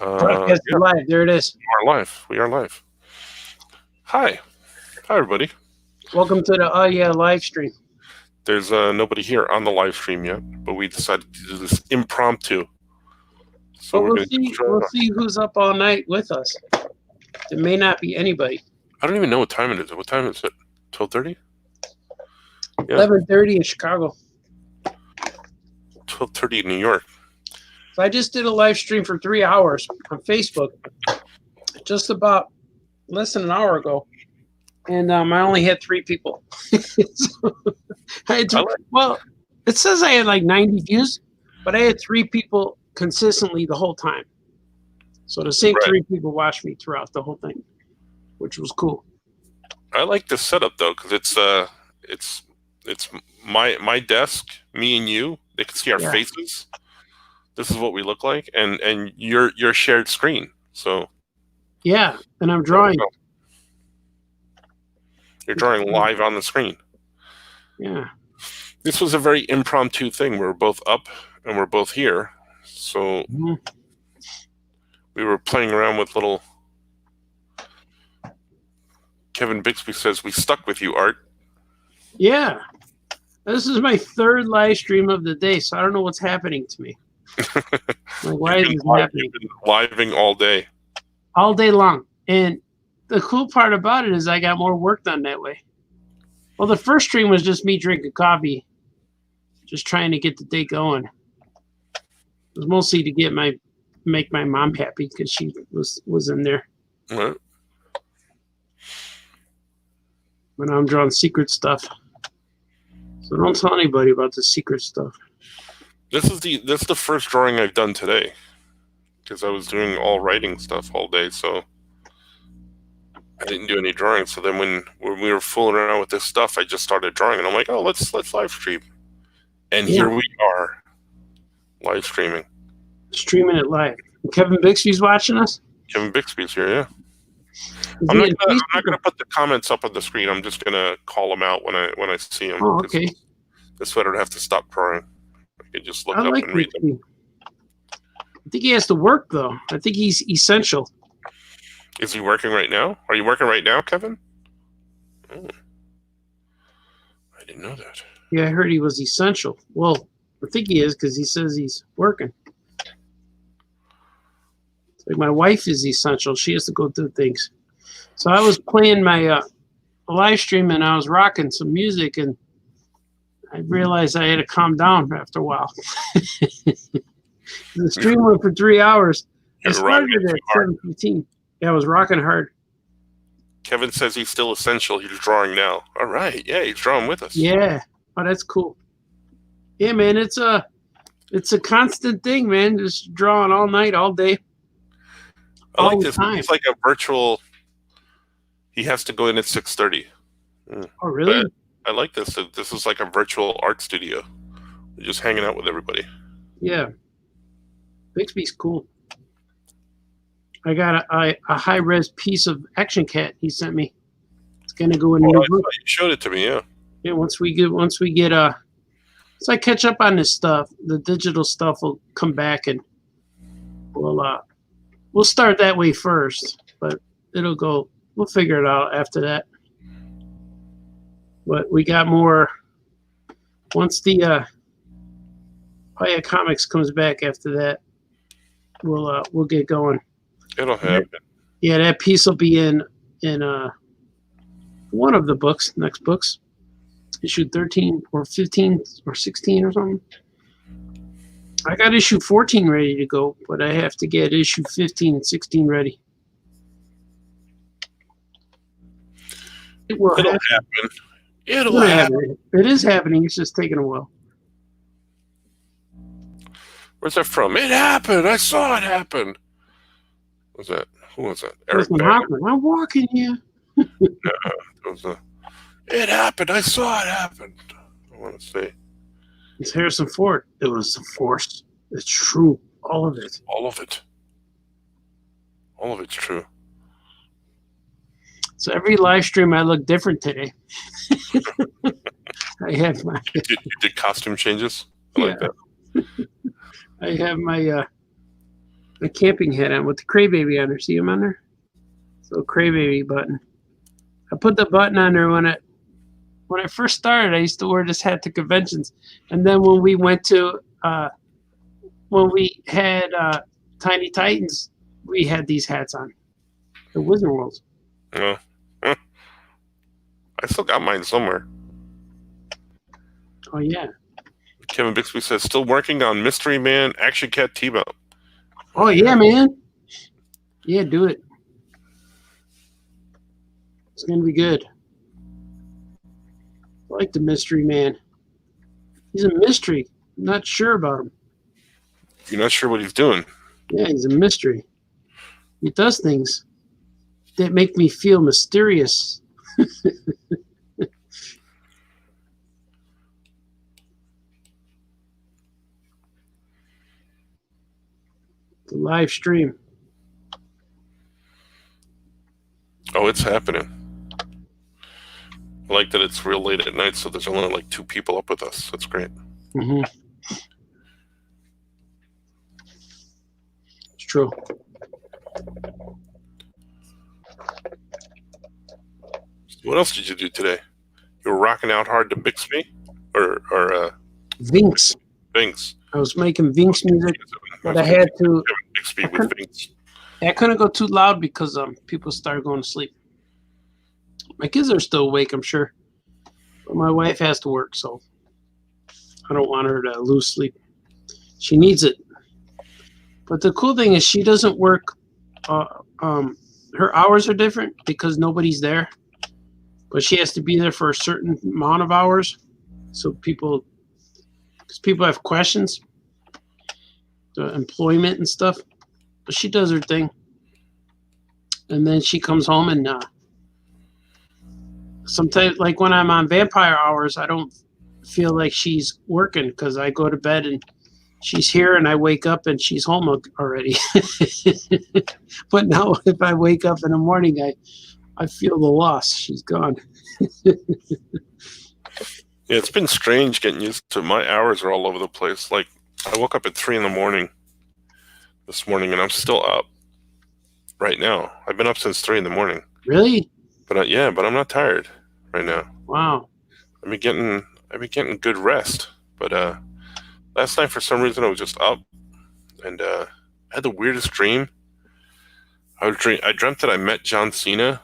Broadcast Yeah, live. There it is. we are live. We are live. Hi. Hi, everybody. Welcome to the live stream. There's nobody here on the live stream yet, but we decided to do this impromptu. So But we're we'll going to see. We'll see who's up all night with us. There may not be anybody. I don't even know what time it is. What time is it? 12:30? Yeah. 11:30 in Chicago. 12:30 in New York. So I just did a live stream for 3 hours on Facebook, just about less than an hour ago, and I only had 3 people. So I had well, it says I had like 90 views, but I had 3 people consistently the whole time. So the same 3 people watched me throughout the whole thing, which was cool. I like this setup though, because it's my desk, me and you. They can see our faces. This is what we look like, and your shared screen. So yeah, and I'm drawing. You're drawing live on the screen. Yeah. This was a very impromptu thing. We're both up and we're both here. So we were playing around with little... Kevin Bixby says, we stuck with you, Art. Yeah. This is my 3rd live stream of the day, so I don't know what's happening to me. Like, why is this happening? You've been living all day. All day long. And the cool part about it is I got more work done that way. Well, the first stream was just me drinking coffee, just trying to get the day going. It was mostly to make my mom happy because she was in there. Right. But now I'm drawing secret stuff. So don't tell anybody about the secret stuff. This is the first drawing I've done today, because I was doing all writing stuff all day, so I didn't do any drawing. So then when we were fooling around with this stuff, I just started drawing, and I'm like, oh, let's live stream, and here we are, live streaming. Streaming it live. Kevin Bixby's watching us. Kevin Bixby's here, yeah. I'm not gonna put the comments up on the screen. I'm just gonna call them out when I see them. Oh, okay. This way I don't have to stop drawing. I can just look up and read them. I think he has to work though. I think he's essential. Is he working right now? Are you working right now, Kevin? Oh. I didn't know that. Yeah, I heard he was essential. Well, I think he is because he says he's working. Like my wife is essential. She has to go do things. So I was playing my live stream and I was rocking some music and I realized I had to calm down after a while. The stream went for 3 hours. I started at 7:15. Yeah, I was rocking hard. Kevin says he's still essential. He's drawing now. All right. Yeah, he's drawing with us. Yeah. Oh, that's cool. Yeah, man, it's a constant thing, man. Just drawing all night, all day. I like this. It's like a virtual. He has to go in at 6:30. Oh, really? But I like this. This is like a virtual art studio. We're just hanging out with everybody. Yeah. Bixby's cool. I got a high-res piece of Action Cat he sent me. It's gonna go in the new book. You showed it to me, yeah. Yeah, once we get once I catch up on this stuff, the digital stuff will come back and we'll start that way first, but we'll figure it out after that. But we got more once the Paya Comics comes back after that, we'll get going. It'll happen. Yeah, that piece will be in one of the next books. Issue 13 or 15 or 16 or something. I got issue 14 ready to go, but I have to get issue 15 and 16 ready. It'll happen. It'll happen. It is happening. It's just taking a while. Where's that from? It happened. I saw it happen. What's that? Who was that? Eric Hoffman. I'm walking here. It happened. I saw it happen. I want to say. It's Harrison Ford. It was the Force. It's true. All of it. All of it. All of it's true. So every live stream I look different today. I have my... You did costume changes? I like that. I have my a camping hat on with the Crybaby on there. See him on there? So Crybaby button. I put the button on there when I first started. I used to wear this hat to conventions, and then when we went to when we had Tiny Titans, we had these hats on. The Wizard Worlds. Yeah. I still got mine somewhere. Oh yeah. Kevin Bixby says, still working on Mystery Man, Action Cat T-Bone. Oh yeah, man. Yeah, do it. It's gonna be good. I like the Mystery Man. He's a mystery. I'm not sure about him. You're not sure what he's doing. Yeah, he's a mystery. He does things that make me feel mysterious. The live stream. Oh, it's happening. I like that it's real late at night, so there's only like 2 people up with us. That's great. Mm-hmm. It's true. What else did you do today? You were rocking out hard to Bixby? Or Vinx. Vinx. I was making Vinx music, but I had to. Bixby with Vinx. I couldn't go too loud because people started going to sleep. My kids are still awake, I'm sure. But my wife has to work, so I don't want her to lose sleep. She needs it. But the cool thing is she doesn't work. Her hours are different because nobody's there. But she has to be there for a certain amount of hours. So because people have questions, the employment and stuff. But she does her thing. And then she comes home and sometimes, like when I'm on vampire hours, I don't feel like she's working because I go to bed and she's here and I wake up and she's home already. But now if I wake up in the morning, I feel the loss. She's gone. Yeah, it's been strange getting used to my hours are all over the place. Like I woke up at 3 a.m. this morning and I'm still up right now. I've been up since 3 a.m. Really? But but I'm not tired right now. Wow. I've been getting good rest. But last night for some reason I was just up and I had the weirdest dream. I dreamt that I met John Cena,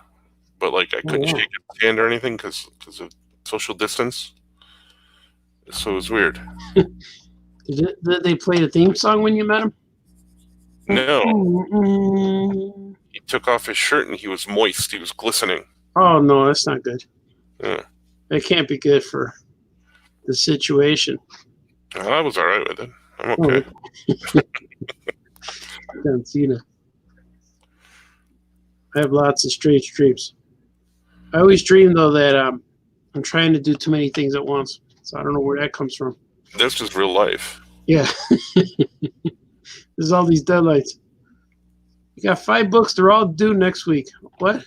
but like I couldn't shake his hand or anything because of social distance. So it was weird. Did they play the theme song when you met him? No. He took off his shirt and he was moist. He was glistening. Oh, no, that's not good. Yeah. That can't be good for the situation. Well, I was all right with it. I'm okay. John Cena. I have lots of strange dreams. I always dream, though, that I'm trying to do too many things at once. So I don't know where that comes from. That's just real life. Yeah. There's all these deadlines. You got 5 books. They're all due next week. What?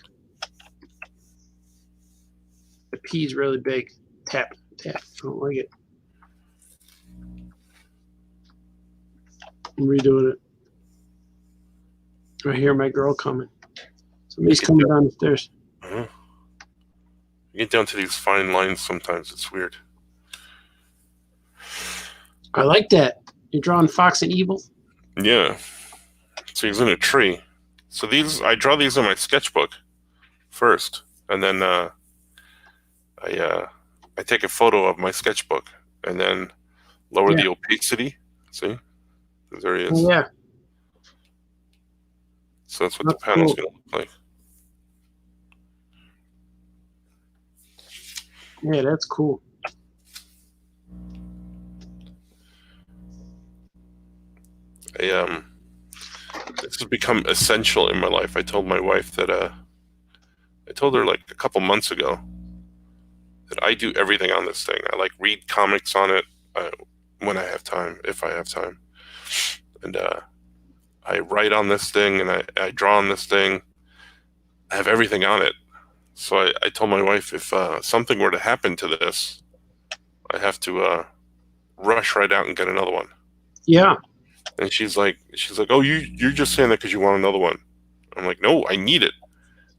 The P's really big. Tap. I don't like it. I'm redoing it. I hear my girl coming. Somebody's coming down the stairs. Uh-huh. You get down to these fine lines sometimes. It's weird. I like that. You're drawing Fox and Evil? Yeah. So he's in a tree. So I draw these in my sketchbook first, and then I take a photo of my sketchbook, and then lower the opacity. See? There he is. Oh, yeah. So that's what the panel's going to look like. Yeah, that's cool. This has become essential in my life. I told my wife that I told her like a couple months ago that I do everything on this thing. I like read comics on it when I have time, if I have time, and I write on this thing and I draw on this thing. I have everything on it. So I told my wife if something were to happen to this, I have to rush right out and get another one. Yeah. And she's like, oh, you're just saying that because you want another one. I'm like, no, I need it.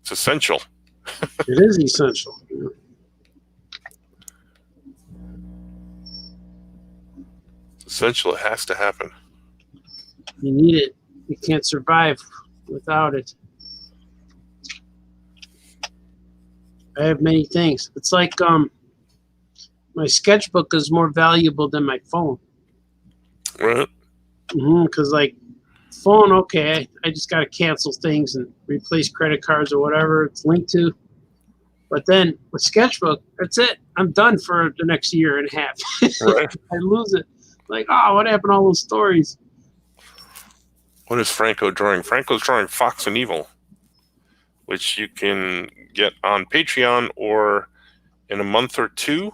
It's essential. It is essential. It's essential. It has to happen. You need it. You can't survive without it. I have many things. It's like my sketchbook is more valuable than my phone. Right? Because like phone, okay, I just got to cancel things and replace credit cards or whatever it's linked to. But then with sketchbook, that's it. I'm done for the next year and a half. Right. I lose it. Like, oh, what happened to all those stories? What is Franco drawing? Franco's drawing Fox and Evil, which you can get on Patreon or in a month or two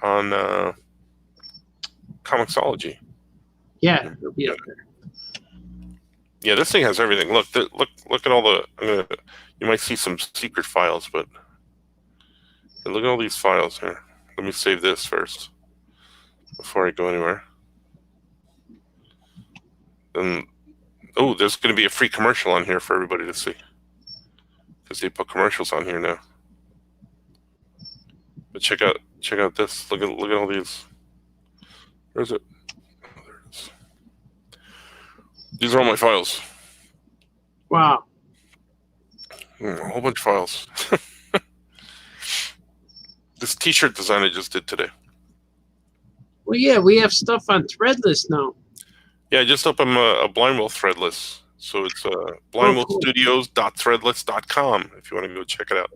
on Comixology. Yeah, it'll be up there. Yeah, this thing has everything. Look at all the. You might see some secret files, but look at all these files here. Let me save this first before I go anywhere. Then, oh, there's going to be a free commercial on here for everybody to see because they put commercials on here now. But check out this. Look at all these. Where is it? Oh, there it is. These are all my files. Wow. A whole bunch of files. This T-shirt design I just did today. Well, yeah, we have stuff on Threadless now. Yeah, I just opened a Blindwell Threadless. So it's blindwellstudios.threadless.com if you want to go check it out.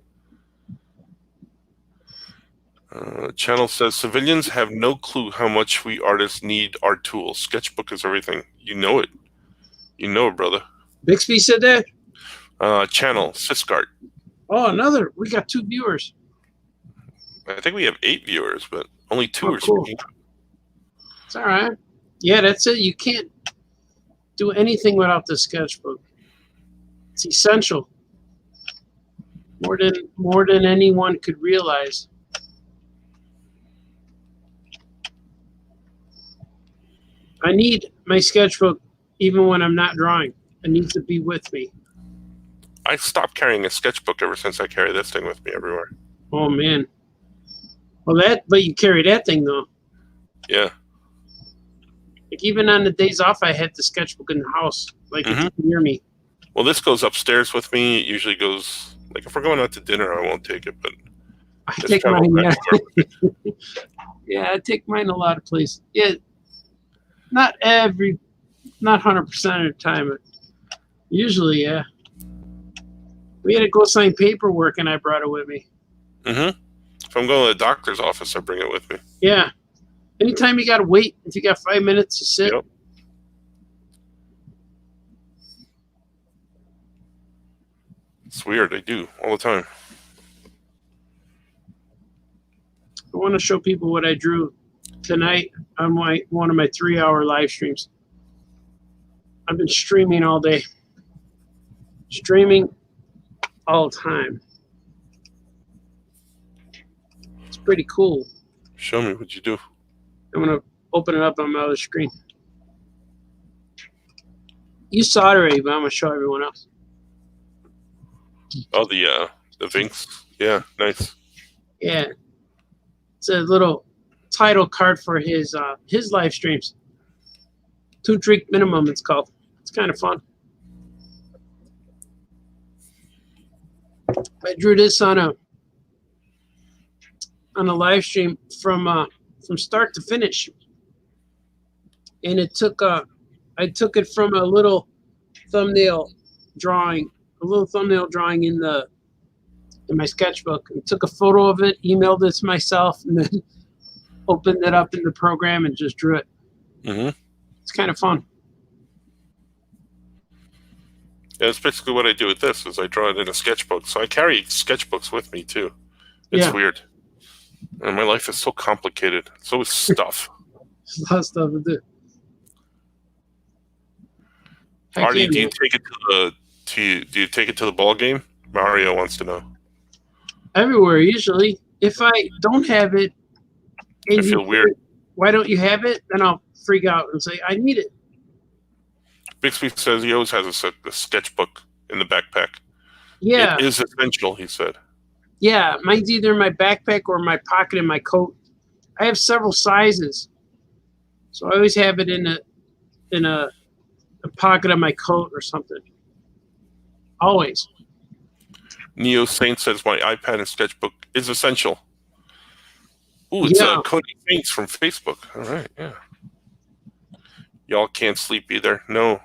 Channel says, civilians have no clue how much we artists need our tools. Sketchbook is everything. You know it. You know it, brother. Bixby said that? Channel, Siskart. Oh, another. We got 2 viewers. I think we have 8 viewers, but only 2 are cool. speaking. It's all right. Yeah, that's it. You can't do anything without the sketchbook. It's essential. More than anyone could realize. I need my sketchbook even when I'm not drawing. It needs to be with me. I stopped carrying a sketchbook ever since I carry this thing with me everywhere. Oh man. Well, but you carry that thing though. Yeah. Like even on the days off, I had the sketchbook in the house, like it's near me. Well, this goes upstairs with me. It usually goes, like if we're going out to dinner, I won't take it, but I take mine. Yeah. Yeah, I take mine a lot of places. Yeah, not 100% of the time, but usually, yeah. We had to go sign paperwork, and I brought it with me. Mm-hmm. If I'm going to the doctor's office, I bring it with me. Yeah. Anytime you got to wait, if you got 5 minutes to sit. Yep. It's weird. I do all the time. I want to show people what I drew tonight on one of my 3-hour live streams. I've been streaming all day. Streaming all the time. It's pretty cool. Show me what you do. I'm going to open it up on my other screen. You saw it already, but I'm going to show everyone else. Oh, the Vinks. Yeah, nice. Yeah. It's a little title card for his live streams. 2 drink minimum, it's called. It's kind of fun. I drew this on a live stream from start to finish, and it took I took it from a little thumbnail drawing in my sketchbook, and took a photo of it, emailed it to myself, and then opened it up in the program and just drew it. Mm-hmm. It's kind of fun. Yeah, that's basically what I do with this, is I draw it in a sketchbook. So I carry sketchbooks with me, too. It's weird. And my life is so complicated. It's always stuff. There's a lot of stuff to do. Artie, do you take it to the ball game? Mario wants to know. Everywhere, usually. If I don't have it, I feel weird. Why don't you have it? Then I'll freak out and say, I need it. Bixby says he always has a sketchbook in the backpack. Yeah. It is essential, he said. Yeah, mine's either in my backpack or my pocket in my coat. I have several sizes, so I always have it in a pocket of my coat or something. Always. Neo Saint says my iPad and sketchbook is essential. Ooh, it's Yeah. Cody Saints from Facebook. All right, yeah. Y'all can't sleep either. No.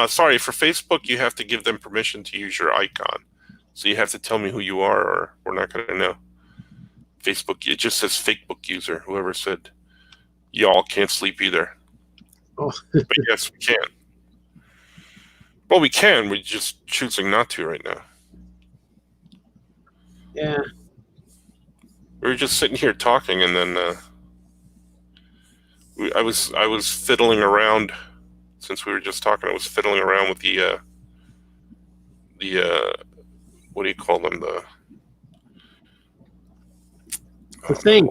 Sorry, for Facebook, you have to give them permission to use your icon. So you have to tell me who you are, or we're not going to know. Facebook, it just says Facebook user, whoever said y'all can't sleep either. Oh. But yes, we can. Well, we can. We're just choosing not to right now. Yeah. We were just sitting here talking, and then I was fiddling around. Since we were just talking, I was fiddling around with the what do you call them? The thing.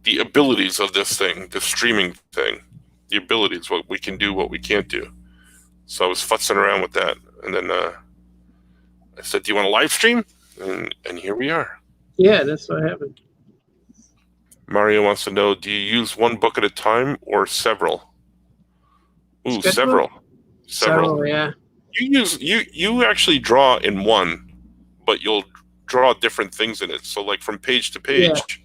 The abilities of this thing, the streaming thing, the abilities, what we can do, what we can't do. So I was futzing around with that, and then I said, "Do you want a live stream?" And here we are. Yeah, that's what happened. Mario wants to know: do you use one book at a time or several? Ooh, Sketchbook? several. Yeah. You actually draw in one, but you'll draw different things in it. So like from page to page,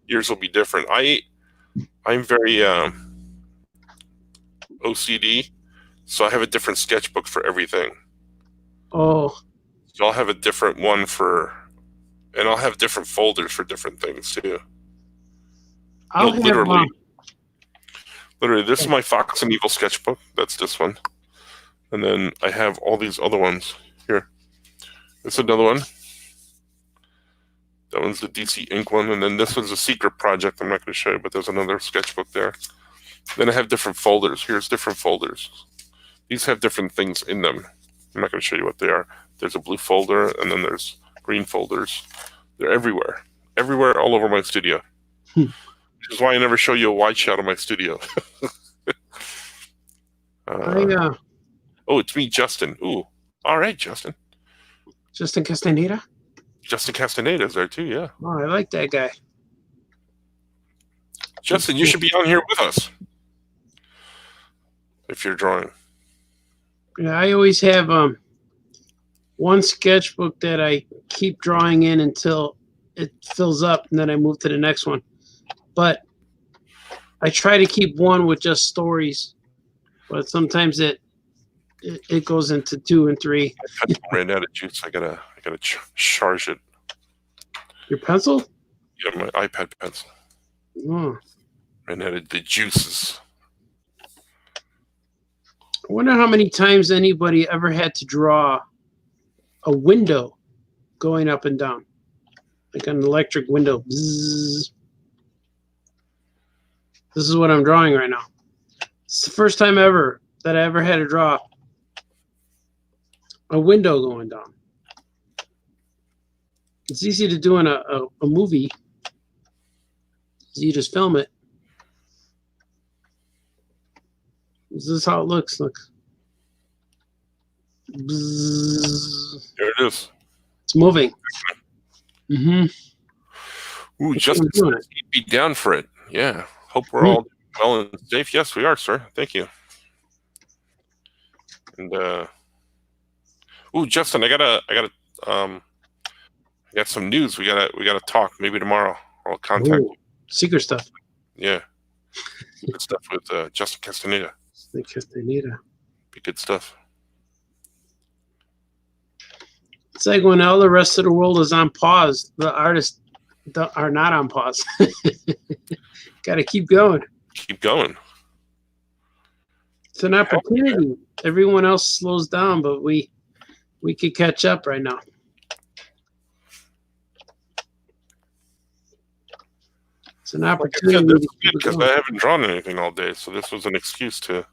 yours will be different. I'm very OCD, so I have a different sketchbook for everything. Oh. So I'll have a different one and I'll have different folders for different things too. Literally, this is my Fox and Evil sketchbook. That's this one. And then I have all these other ones here. It's another one. That one's the DC Ink one. And then this one's a secret project I'm not going to show you, but there's another sketchbook there. Then I have different folders. Here's different folders. These have different things in them. I'm not going to show you what they are. There's a blue folder, and then there's green folders. They're everywhere. Everywhere, all over my studio. Which is why I never show you a wide shot of my studio. Oh, it's me, Justin. Ooh. All right, Justin. Justin Castaneda? Justin Castaneda's there too, yeah. Oh, I like that guy. Justin, you should be on here with us. If you're drawing. Yeah, I always have one sketchbook that I keep drawing in until it fills up, and then I move to the next one. But I try to keep one with just stories, but sometimes it goes into 2 and 3. I ran out of juice. I gotta charge it. Your pencil? Yeah, my iPad pencil. Oh. Ran out of the juices. I wonder how many times anybody ever had to draw a window going up and down, like an electric window. Bzzz. This is what I'm drawing right now. It's the first time ever that I ever had to draw a window going down. It's easy to do in a movie. You just film it. This is how it looks. Look. Bzzz. There it is. It's moving. Mm-hmm. Ooh, Justin says he'd be down for it. Yeah. Hope we're all well and safe. Yes, we are, sir. Thank you. And ooh, Justin, I got some news. We gotta talk. Maybe tomorrow. I'll contact you. Secret stuff. Yeah. Good stuff with Justin Castaneda. Castaneda. Be good stuff. It's like when all the rest of the world is on pause, the artists are not on pause. Got to keep going. Keep going. It's an opportunity. Everyone else slows down, but we could catch up right now. It's an opportunity. Like I said, because I haven't drawn anything all day, so this was an excuse to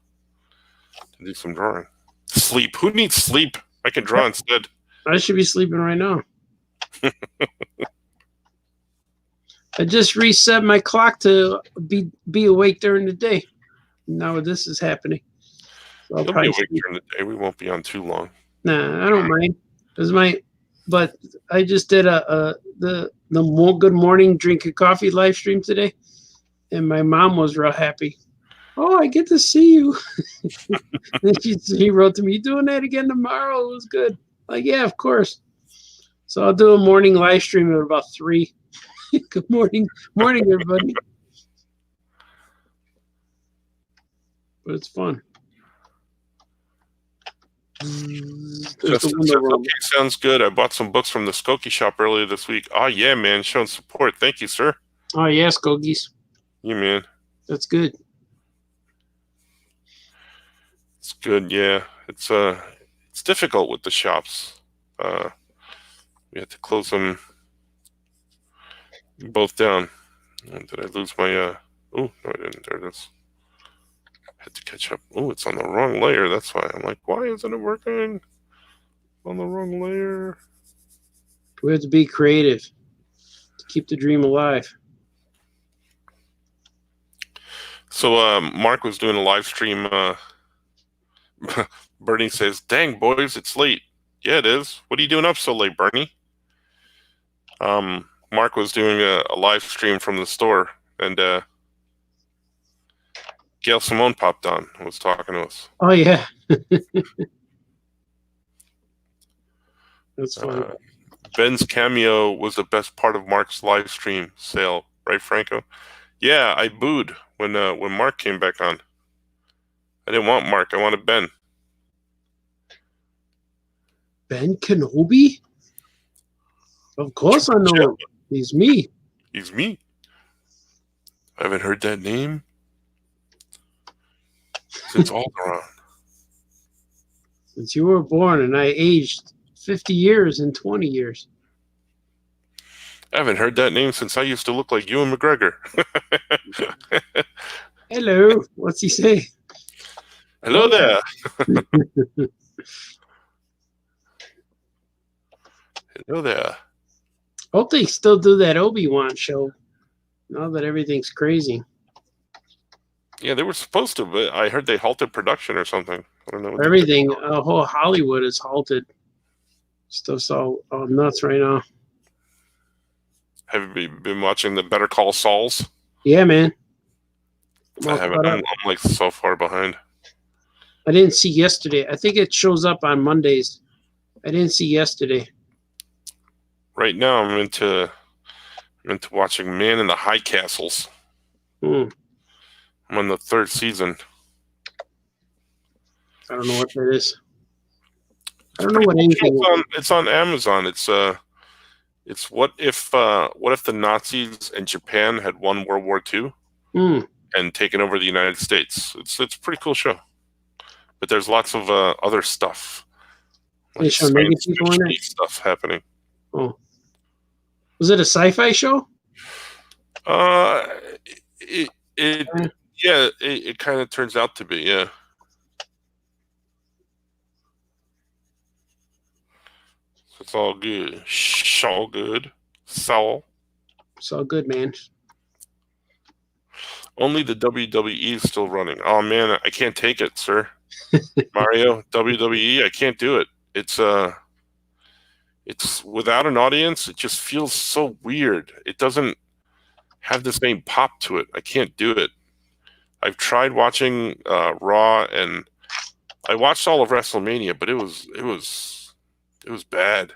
do some drawing. Sleep. Who needs sleep? I can draw instead. I should be sleeping right now. I just reset my clock to be awake during the day. now this is happening. So I'll You'll be probably awake during the day. We won't be on too long. Nah, I don't mind. But I just did the Good Morning Drink of Coffee live stream today, and my mom was real happy. Oh, I get to see you. And he wrote to me, "You doing that again tomorrow? It was good." Like, yeah, of course. So I'll do a morning live stream at about 3. Good morning, everybody. But it's fun. Justin says, okay, sounds good. I bought some books from the Skokie shop earlier this week. Oh, yeah, man. Showing support. Thank you, sir. Oh, yeah, Skokies. Yeah, man. That's good. It's good, yeah. It's difficult with the shops. We had to close them both down. Did I lose my oh, no, I didn't. There it is. I had to catch up. Oh, it's on the wrong layer. That's why. I'm like, why isn't it working? On the wrong layer. We have to be creative to keep the dream alive. So Mark was doing a live stream. Bernie says, dang, boys, it's late. Yeah, it is. What are you doing up so late, Bernie? Mark was doing a live stream from the store, and Gail Simone popped on and was talking to us. Oh, yeah. That's funny. Ben's cameo was the best part of Mark's live stream sale, right, Franco? Yeah, I booed when Mark came back on. I didn't want Mark. I wanted Ben. Ben Kenobi? Of course I know him. He's me. He's me. I haven't heard that name since Alderaan. Since you were born, and I aged 50 years in 20 years. I haven't heard that name since I used to look like Ewan McGregor. Hello. What's he say? Hello there. Hello there. Hope they still do that Obi-Wan show now that everything's crazy. Yeah, they were supposed to, but I heard they halted production or something. I don't know. Everything, whole Hollywood is halted. Stuff's all nuts right now. Have you been watching the Better Call Sauls? Yeah, man. I haven't. I'm like so far behind. I didn't see yesterday. I think it shows up on Mondays. I didn't see yesterday. Right now, I'm into watching Man in the High Castles. I'm on the 3rd season. I don't know what that is. I don't know what anything is. It's on Amazon. It's what if the Nazis and Japan had won World War II and taken over the United States. It's a pretty cool show. But there's lots of other stuff. Like stuff happening. Oh. Was it a sci-fi show? It kind of turns out to be, yeah. It's all good. It's all good. It's all good, man. Only the WWE is still running. Oh man, I can't take it, sir. Mario, WWE, I can't do it. It's without an audience, it just feels so weird. It doesn't have the same pop to it. I can't do it. I've tried watching Raw, and I watched all of WrestleMania, but it was bad.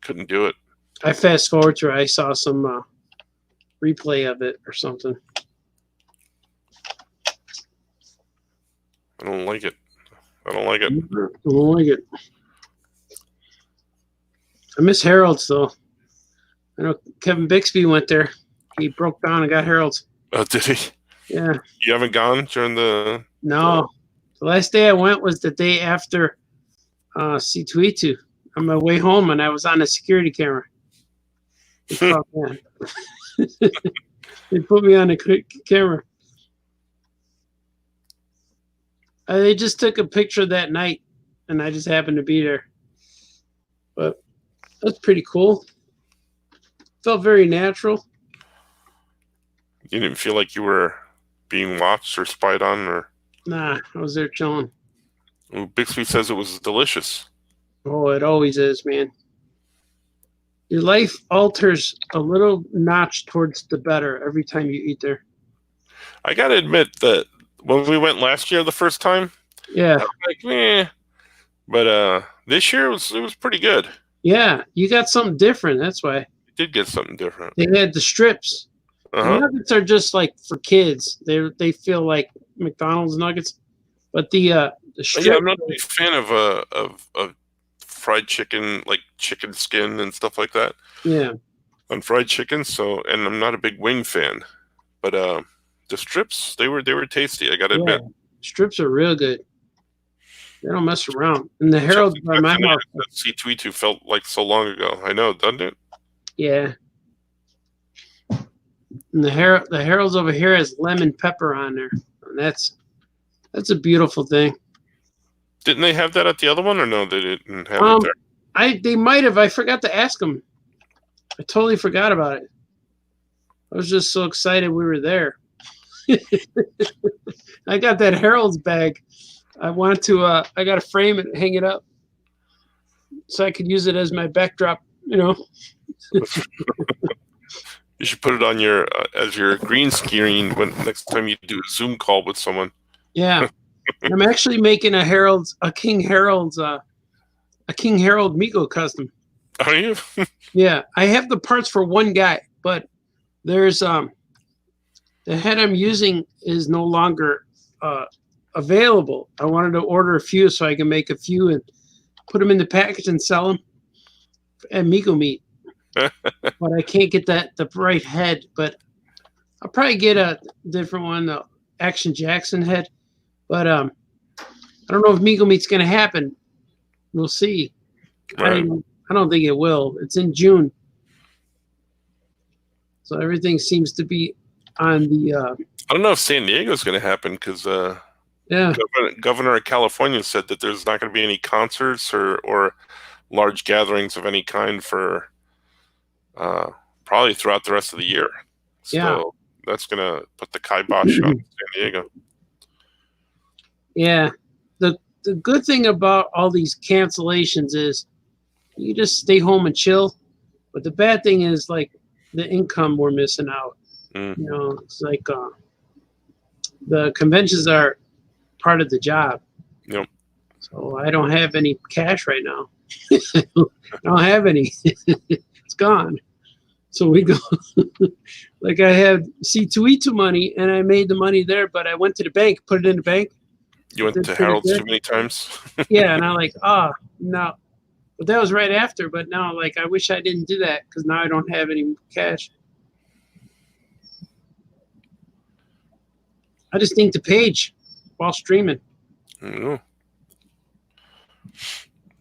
Couldn't do it. I fast forward through. I saw some replay of it or something. I don't like it. I don't like it. I miss Harold's though. I know Kevin Bixby went there. He broke down and got Harold's. Oh, did he? Yeah. You haven't gone during the? No. The last day I went was the day after C2E2. On my way home, and I was on a security camera. They put me on a camera. They just took a picture that night, and I just happened to be there. But that's pretty cool. Felt very natural. You didn't feel like you were being watched or spied on? Or Nah, I was there chilling. Bixby says it was delicious. Oh, it always is, man. Your life alters a little notch towards the better every time you eat there. I gotta admit that when we went last year the first time, Yeah. I was like, eh. But this year it was pretty good. Yeah, you got something different. That's why. It did get something different. They had the strips. The nuggets are just like for kids. They feel like McDonald's nuggets, but the strip. Yeah, I'm not a big fan of fried chicken, like chicken skin and stuff like that. Yeah. On fried chicken, and I'm not a big wing fan, but the strips they were tasty. I gotta admit, strips are real good. They don't mess around. And the Harold's by my house. C2E2 felt like so long ago. I know, doesn't it? Yeah. And the Harold's over here has lemon pepper on there. And that's a beautiful thing. Didn't they have that at the other one, or no? They didn't have it there. They might have. I forgot to ask them. I totally forgot about it. I was just so excited we were there. I got that Harold's bag. I want to. I got to frame it and hang it up so I could use it as my backdrop. You know. You should put it on your as your green screen when next time you do a Zoom call with someone. Yeah, I'm actually making a King Harold Migo custom. Are you? Yeah, I have the parts for one guy, but there's the head I'm using is no longer available. I wanted to order a few so I can make a few and put them in the package and sell them at Migo Meat. But I can't get the right head. But I'll probably get a different one, the Action Jackson head. But I don't know if Migo Meat's going to happen. We'll see. Right. I don't think it will. It's in June. So everything seems to be on the... I don't know if San Diego's going to happen because Governor of California said that there's not going to be any concerts or large gatherings of any kind for probably throughout the rest of the year. So that's going to put the kibosh on San Diego. Yeah. The good thing about all these cancellations is you just stay home and chill. But the bad thing is like the income we're missing out. You know, it's like the conventions are part of the job. Yep. So I don't have any cash right now. I don't have any. It's gone. So we go like I had C2E2 money and I made the money there, but I went to the bank, put it in the bank. You went to Harold's too many times? Yeah, and I'm like, no. But that was right after, but now like I wish I didn't do that because now I don't have any cash. I just think the page while streaming. Mm-hmm.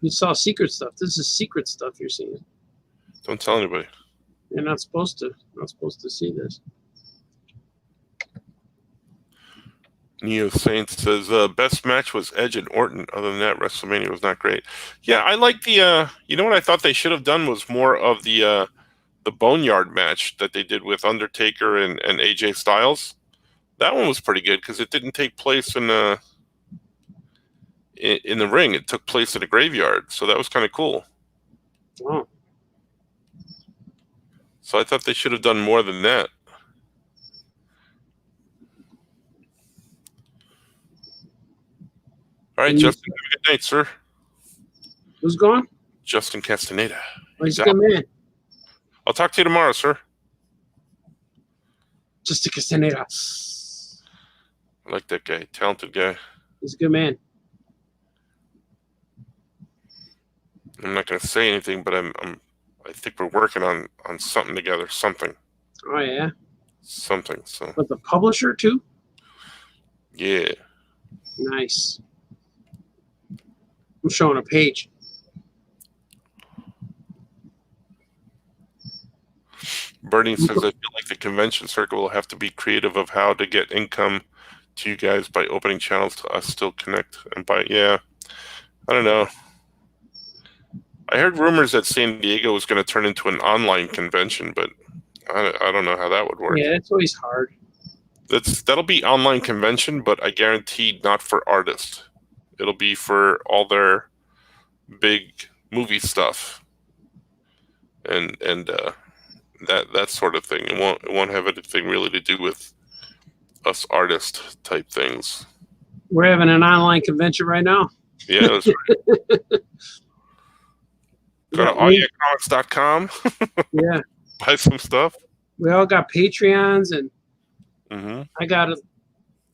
You saw secret stuff. This is secret stuff you're seeing. Don't tell anybody. You're not supposed to see this. Neo Saints says best match was Edge and Orton. Other than that, WrestleMania was not great. Yeah, I like the you know what I thought they should have done was more of the Boneyard match that they did with Undertaker and AJ Styles. That one was pretty good because it didn't take place in the ring. It took place in a graveyard, so that was kind of cool. Wow. So I thought they should have done more than that. All right, Justin, have a good night, sir. Who's gone? Justin Castaneda. Oh, he's a good man. I'll talk to you tomorrow, sir. Justin Castaneda. I like that guy. Talented guy. He's a good man. I'm not going to say anything, but I think we're working on something together. Something. Oh yeah. Something. So. With the publisher too. Yeah. Nice. I'm showing a page. Bernie says, I feel like the convention circuit will have to be creative of how to get income to you guys by opening channels to us still connect and by, I don't know. I heard rumors that San Diego was going to turn into an online convention, but I don't know how that would work. Yeah, it's always hard. That'll be online convention, but I guarantee not for artists. It'll be for all their big movie stuff and that sort of thing. It won't have anything really to do with us artist type things. We're having an online convention right now. Yeah, that's right. Go to audiocomics.com. Yeah. Buy some stuff. We all got Patreons, and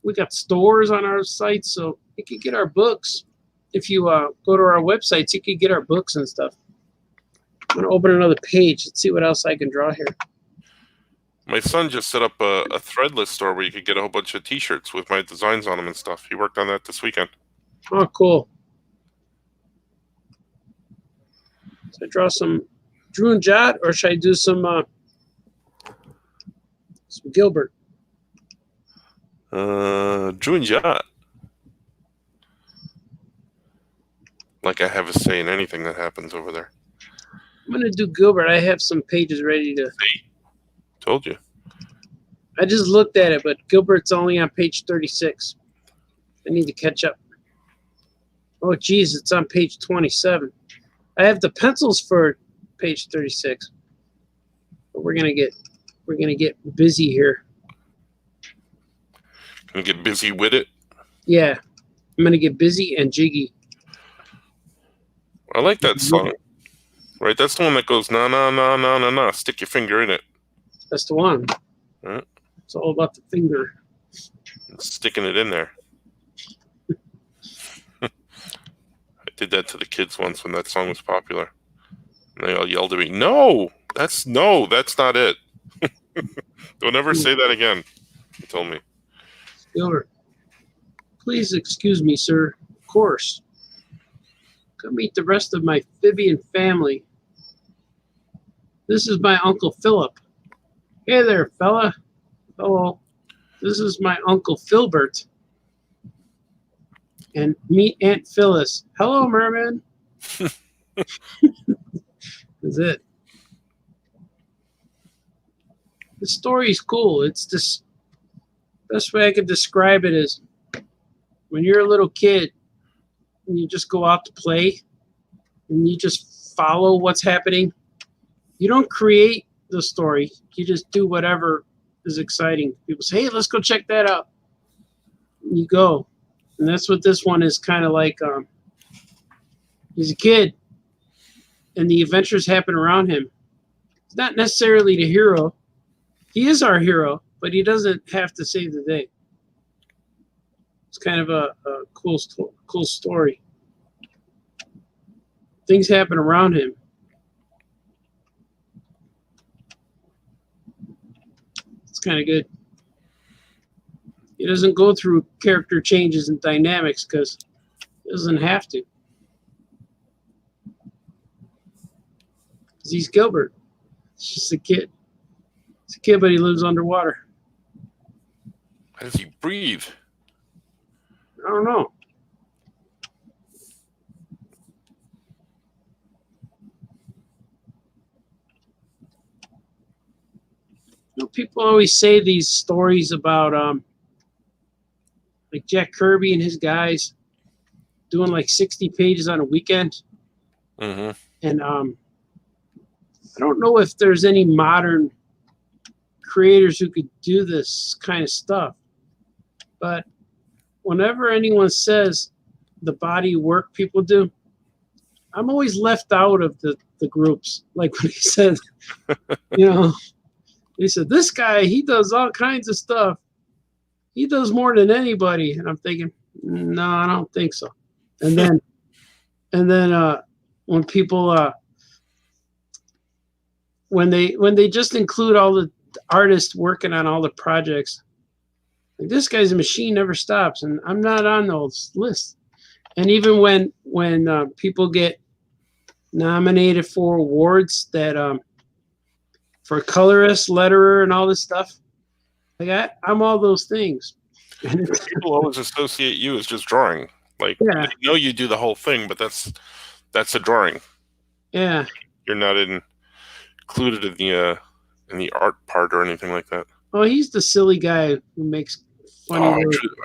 we got stores on our site, so you can get our books. If you go to our websites, you can get our books and stuff. I'm gonna open another page. Let's see what else I can draw here. My son just set up a Threadless store where you could get a whole bunch of T-shirts with my designs on them and stuff. He worked on that this weekend. Oh, cool. So I draw some Drew and Jot, or should I do some Gilbert? Drew and Jot. Like I have a say in anything that happens over there. I'm gonna do Gilbert. I have some pages ready to. See? Told you. I just looked at it, but Gilbert's only on page 36. I need to catch up. Oh, geez, it's on page 27. I have the pencils for page 36, but we're gonna get busy here. Gonna get busy with it. Yeah, I'm gonna get busy and jiggy. I like that song. Right, that's the one that goes na na na na na na. Stick your finger in it. That's the one. Right. It's all about the finger. Sticking it in there. I did that to the kids once when that song was popular. And they all yelled at me, No, that's not it. Don't ever say that again. He told me. Gilbert, please excuse me, sir. Of course. Come meet the rest of my Fibian family. This is my Uncle Philip. Hey there, fella. Hello. This is my Uncle Filbert. And meet Aunt Phyllis. Hello, Merman. That's it. The story's cool. It's just, best way I could describe it is when you're a little kid and you just go out to play and you just follow what's happening. You don't create the story. You just do whatever is exciting. People say, hey, let's go check that out. And you go. And that's what this one is kind of like. He's a kid and the adventures happen around him. He's not necessarily the hero. He is our hero, but he doesn't have to save the day. It's kind of a cool story. Things happen around him. It's kind of good. He doesn't go through character changes and dynamics because he doesn't have to. Because he's Gilbert. He's just a kid. He's a kid, but he lives underwater. How does he breathe? I don't know. You know, people always say these stories about like Jack Kirby and his guys doing like 60 pages on a weekend. Mm-hmm. And I don't know if there's any modern creators who could do this kind of stuff. But whenever anyone says the body work people do, I'm always left out of the groups. Like when he said, you know, he said, this guy, he does all kinds of stuff. He does more than anybody. And I'm thinking, no, I don't think so. And then when people when they just include all the artists working on all the projects, like, this guy's a machine, never stops, and I'm not on those lists. And even when people get nominated for awards that for colorist, letterer, and all this stuff, like I'm all those things. People always associate you as just drawing. Like, yeah. They know you do the whole thing, but that's a drawing. Yeah. You're not included in the art part or anything like that. Oh, he's the silly guy who makes funny. Oh,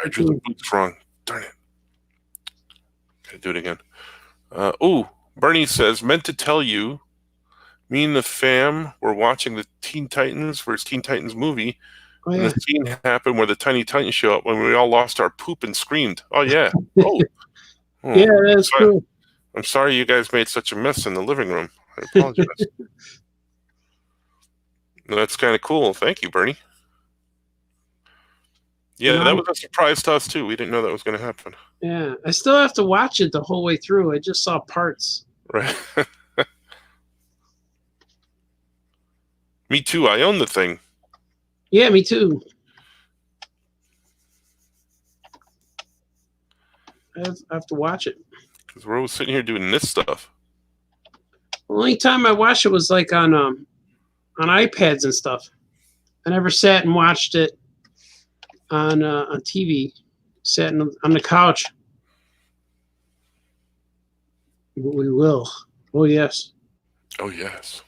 I drew the boots wrong. Darn it. Okay, do it again. Bernie says, meant to tell you, me and the fam were watching the Teen Titans versus Teen Titans movie, and the scene happened where the Tiny Titans show up when we all lost our poop and screamed. Oh, yeah. Oh. Yeah, that's cool. I'm sorry you guys made such a mess in the living room. I apologize. That's kind of cool. Thank you, Bernie. Yeah, that was a surprise to us, too. We didn't know that was going to happen. Yeah, I still have to watch it the whole way through. I just saw parts. Right. Me too. I own the thing. Yeah, me too. I have to watch it. Because we're always sitting here doing this stuff. The only time I watched it was like on iPads and stuff. I never sat and watched it on TV. Sat on the couch. We will. Oh, yes. Oh, yes.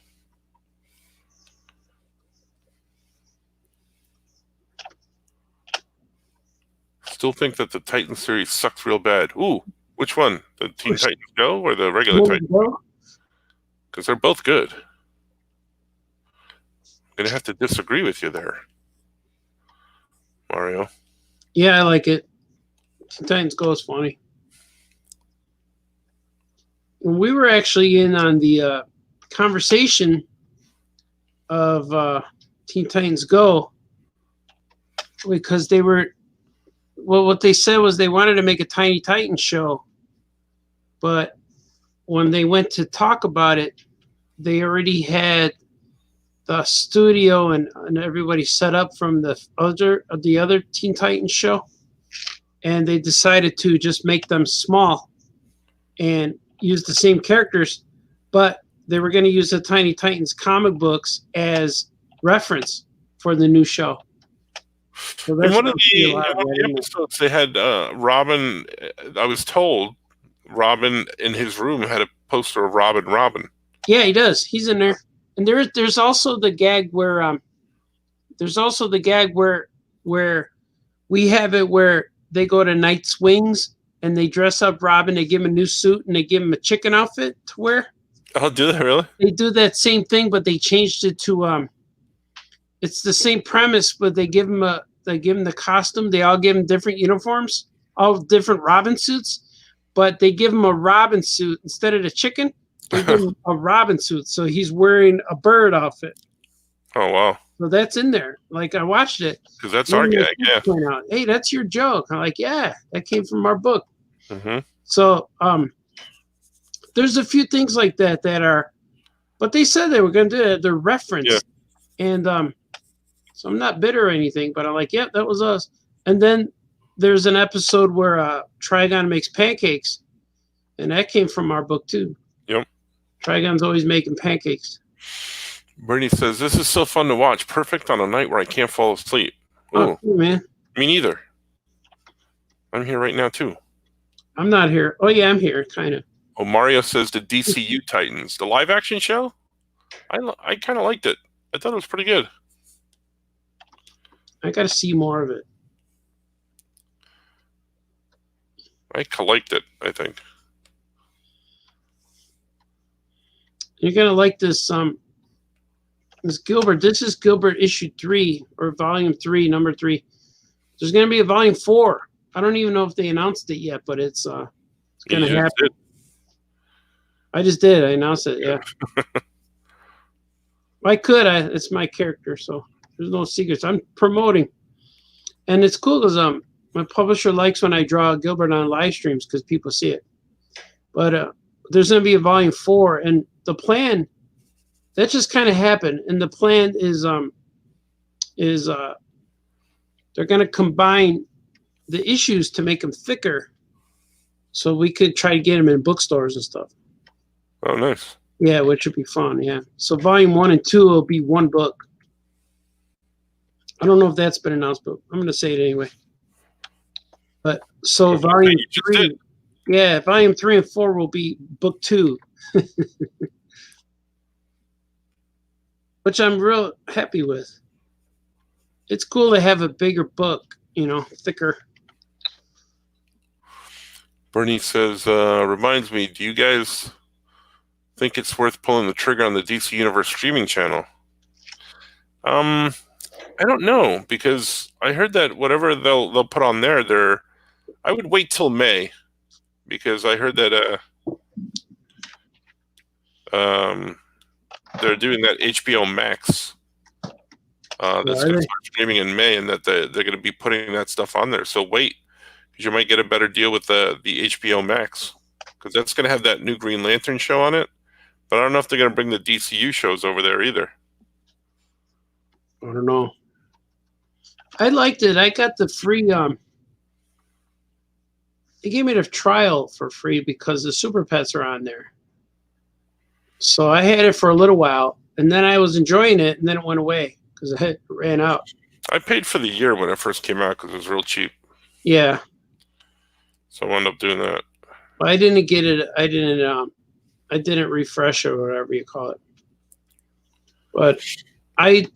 Still think that the Titan series sucks real bad. Ooh, which one? The Teen Titans Go or the regular Titans Go? Because they're both good. I'm going to have to disagree with you there, Mario. Yeah, I like it. Teen Titans Go is funny. When we were actually in on the conversation of Teen Titans Go, because they were, well, what they said was they wanted to make a Tiny Titans show, but when they went to talk about it, they already had the studio and everybody set up from the other Teen Titans show, and they decided to just make them small and use the same characters, but they were going to use the Tiny Titans comic books as reference for the new show. So in one of the episodes, they had Robin. I was told Robin in his room had a poster of Robin. Yeah, he does. He's in there, and there's also the gag where where we have it where they go to night swings and they dress up Robin. They give him a new suit and they give him a chicken outfit to wear. Oh, do they really? They do that same thing, but they changed it to it's the same premise, but they give him the costume. They all give him different uniforms, all different Robin suits, but they give him a Robin suit instead of the chicken. They give him a Robin suit, so he's wearing a bird outfit. Oh wow! So that's in there. Like I watched it because that's our gag. Yeah. Out, hey, that's your joke. I'm like, yeah, that came from our book. Mm-hmm. So there's a few things like that are, but they said they were going to do it. They're referenced, and so I'm not bitter or anything, but I'm like, yep, that was us. And then there's an episode where Trigon makes pancakes, and that came from our book too. Yep. Trigon's always making pancakes. Bernie says, this is so fun to watch. Perfect on a night where I can't fall asleep. Oh, cool, man. Me neither. I'm here right now, too. I'm not here. Oh, yeah, I'm here, kind of. Oh, Mario says the DCU Titans. The live-action show? I kind of liked it. I thought it was pretty good. I got to see more of it. I liked it, I think. You're going to like this this Gilbert. This is Gilbert issue 3 or volume 3, number 3. There's going to be a volume 4. I don't even know if they announced it yet, but it's going to happen. I just did. I announced it. Yeah. I could. It's my character, so there's no secrets. I'm promoting, and it's cool because my publisher likes when I draw Gilbert on live streams because people see it. But there's going to be a volume 4, and the plan that just kind of happened, and the plan is they're going to combine the issues to make them thicker, so we could try to get them in bookstores and stuff. Oh, nice. Yeah, which would be fun. Yeah. So volume 1 and 2 will be one book. I don't know if that's been announced, but I'm going to say it anyway. But so volume 3, yeah, volume 3 and 4 will be book 2, which I'm real happy with. it's cool to have a bigger book, thicker. Bernie says, reminds me, do you guys think it's worth pulling the trigger on the DC Universe streaming channel? I don't know, because I heard that whatever they'll put on there, I would wait till May, because I heard that they're doing that HBO Max that's going to start streaming in May, and that they're going to be putting that stuff on there. So wait, because you might get a better deal with the HBO Max, because that's going to have that new Green Lantern show on it. But I don't know if they're going to bring the DCU shows over there either. I don't know. I liked it. I got the free. They gave me the trial for free because the Super Pets are on there. So I had it for a little while, and then I was enjoying it, and then it went away because it ran out. I paid for the year when it first came out because it was real cheap. Yeah. So I wound up doing that. Well, I didn't get it. I didn't refresh it or whatever you call it. But I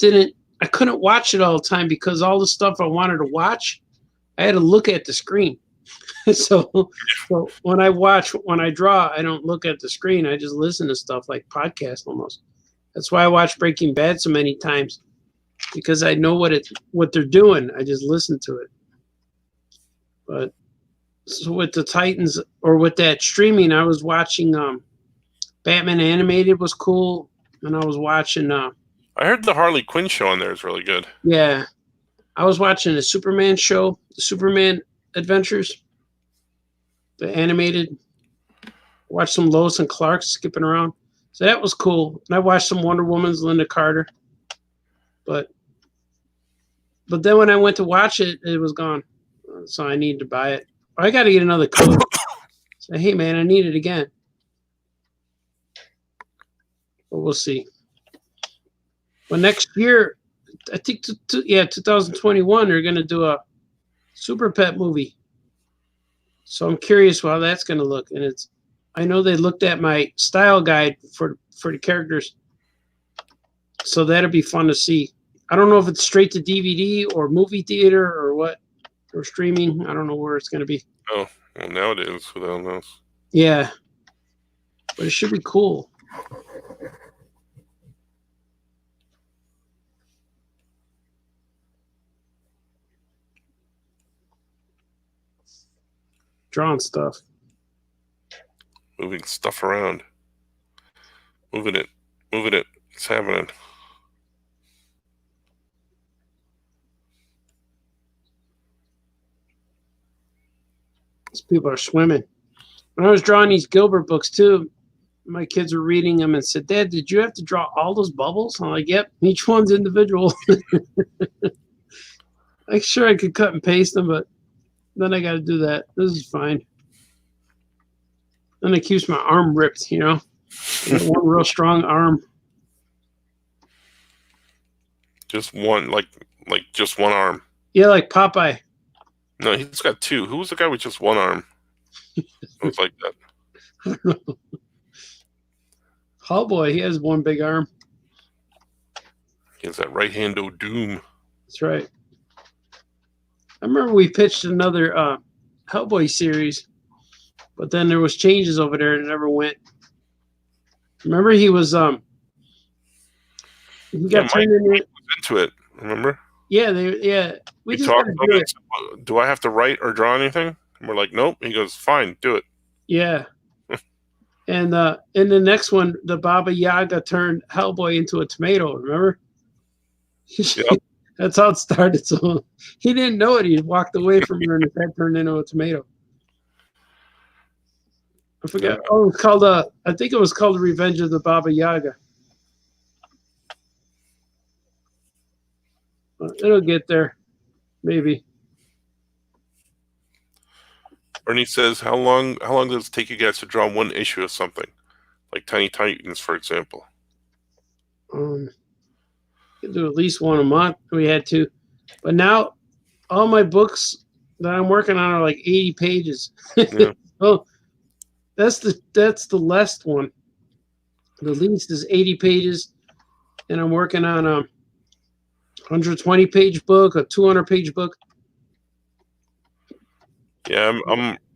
couldn't watch it all the time because all the stuff I wanted to watch, I had to look at the screen. So when I draw, I don't look at the screen. I just listen to stuff like podcasts almost. That's why I watch Breaking Bad so many times, because I know what they're doing. I just listen to it. But so with the Titans or with that streaming, I was watching Batman Animated was cool, and I was watching. I heard the Harley Quinn show on there is really good. Yeah, I was watching the Superman show, the Superman Adventures, the animated. Watched some Lois and Clark skipping around, so that was cool. And I watched some Wonder Woman's, Linda Carter, but then when I went to watch it, it was gone, so I needed to buy it. I got to get another code. So hey, man, I need it again, but we'll see. But next year, I think 2021, they're going to do a Super Pet movie. So I'm curious how that's going to look. And I know they looked at my style guide for the characters. So that'll be fun to see. I don't know if it's straight to DVD or movie theater or what, or streaming. I don't know where it's going to be. Oh, well, now it is. Who the hell knows? Yeah. But it should be cool. Drawing stuff. Moving stuff around. Moving it. It's happening. These people are swimming. When I was drawing these Gilbert books too, my kids were reading them and said, "Dad, did you have to draw all those bubbles?" I'm like, "Yep, each one's individual." I'm sure I could cut and paste them, but then I got to do that. This is fine. Then it keeps my arm ripped, I got one real strong arm. Just one, like just one arm. Yeah, like Popeye. No, he's got two. Who was the guy with just one arm? It was like that. I don't know. Hellboy, he has one big arm. He has that right hand of doom. That's right. I remember we pitched another Hellboy series, but then there was changes over there and it never went. Remember he was he got turned into it. Remember? Yeah, we just talked about it. Do I have to write or draw anything? And we're like, nope. He goes, fine, do it. Yeah. And in the next one, the Baba Yaga turned Hellboy into a tomato. Remember? Yep. That's how it started. So he didn't know it. He walked away from her, and his head turned into a tomato. I forgot. Yeah. Oh, it was called. I think it was called Revenge of the Baba Yaga. It'll get there, maybe. Ernie says, "How long does it take you guys to draw one issue of something, like Tiny Titans, for example?" We could do at least one a month. We had to, but now all my books that I'm working on are like 80 pages. Yeah. Oh, that's the last one. The least is 80 pages, and I'm working on 120-page book, a 200-page book. Yeah,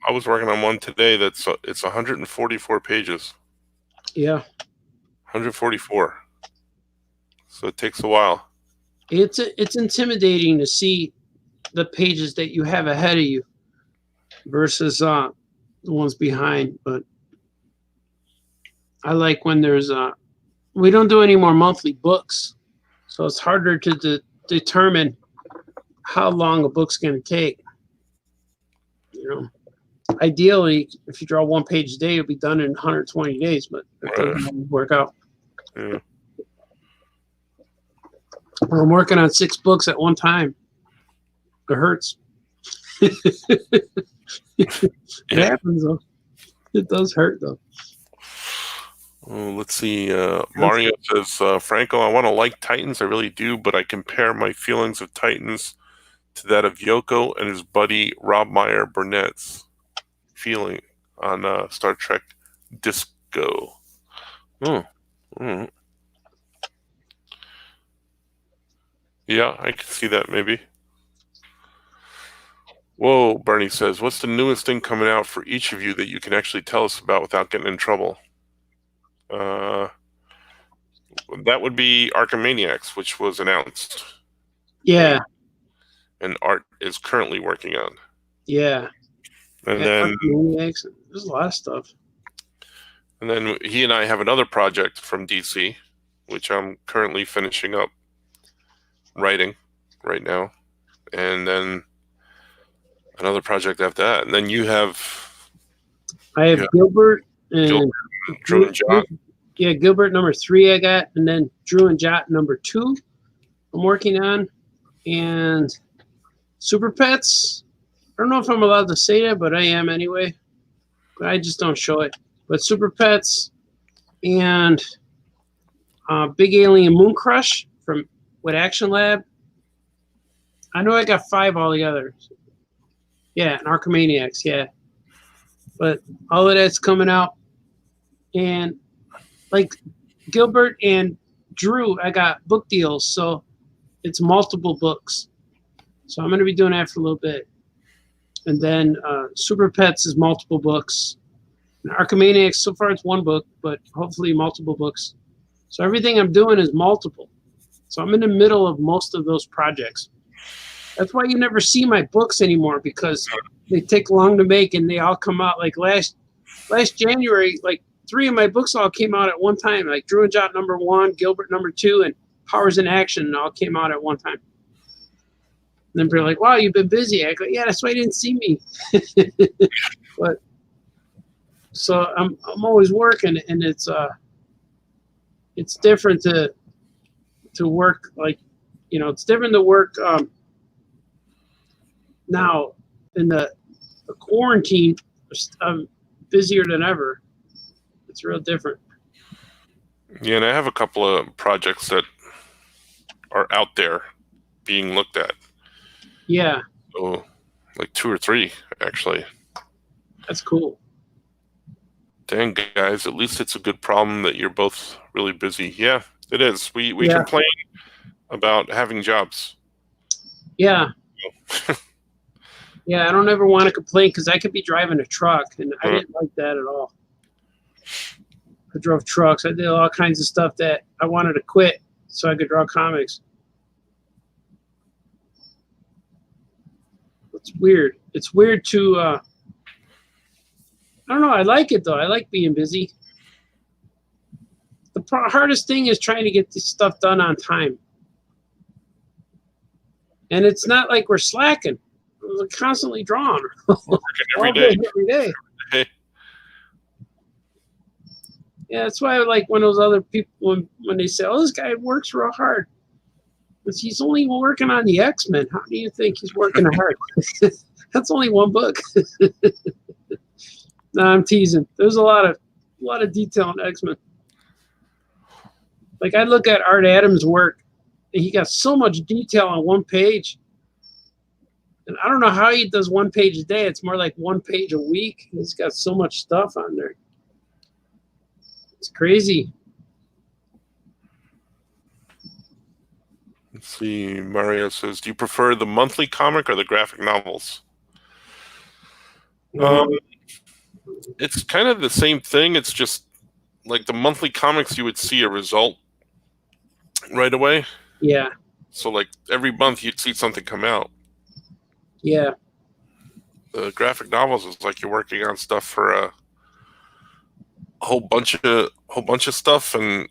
I was working on one today it's 144 pages. Yeah. 144. So it takes a while. It's intimidating to see the pages that you have ahead of you versus the ones behind. But I like when there's we don't do any more monthly books, so it's harder to determine how long a book's going to take. You know, ideally, if you draw 1 page a day, it'll be done in 120 days, but that doesn't work out. Yeah. I'm working on 6 books at one time. It hurts. It happens, though. It does hurt, though. Oh, let's see. Mario says, Franco, I want to like Titans. I really do, but I compare my feelings of Titans to that of Yoko and his buddy Rob Meyer Burnett's feeling on Star Trek Disco. Yeah, I can see that maybe. Whoa, Bernie says, what's the newest thing coming out for each of you that you can actually tell us about without getting in trouble? That would be Archimaniacs, which was announced. Yeah. And Art is currently working on. Yeah. And then there's a lot of stuff. And then he and I have another project from DC, which I'm currently finishing up writing right now. And then another project after that. And then you have... I have Gilbert and Drew and Jot. Yeah, Gilbert number 3 I got. And then Drew and Jot number 2 I'm working on. And Super Pets. I don't know if I'm allowed to say that, but I am anyway. But I just don't show it. But Super Pets and Big Alien Moon Crush with Action Lab. I know I got 5 altogether. Yeah, and Archimaniacs, yeah. But all of that's coming out. And like Gilbert and Drew, I got book deals, so it's multiple books. So I'm going to be doing that for a little bit. And then Super Pets is multiple books. And Archimaniacs, so far it's 1 book, but hopefully multiple books. So everything I'm doing is multiple. So I'm in the middle of most of those projects. That's why you never see my books anymore, because they take long to make and they all come out. Like last January, like 3 of my books all came out at one time. Like Drew and Jot number 1, Gilbert number 2, and Powers in Action all came out at one time. And then they're like, wow, you've been busy. I go, yeah, that's why you didn't see me. But so I'm always working, and it's different to work, like, you know, it's different to work now in the quarantine. I'm busier than ever. It's real different. Yeah, and I have a couple of projects that are out there being looked at. Yeah. So, like 2 or 3, actually. That's cool. Dang, guys, at least it's a good problem that you're both really busy. Yeah, it is. We complain about having jobs. Yeah. Yeah, I don't ever want to complain, because I could be driving a truck, and I didn't like that at all. I drove trucks. I did all kinds of stuff that I wanted to quit so I could draw comics. It's weird. It's weird to, I don't know. I like it, though. I like being busy. The hardest thing is trying to get this stuff done on time. And it's not like we're slacking. We're constantly drawing. Every day. Every day. Yeah, that's why I like when those other people, when they say, oh, this guy works real hard. But he's only working on the X-Men. How do you think he's working hard? That's only 1 book. No, I'm teasing. There's a lot of detail in X-Men. Like, I look at Art Adams' work, and he got so much detail on 1 page. And I don't know how he does 1 page a day. It's more like 1 page a week. He's got so much stuff on there. It's crazy. see. Mario says, "Do you prefer the monthly comic or the graphic novels?" It's kind of the same thing. It's just like the monthly comics, you would see a result right away. Yeah. So like every month you'd see something come out. Yeah. The graphic novels is like you're working on stuff for a whole bunch of stuff and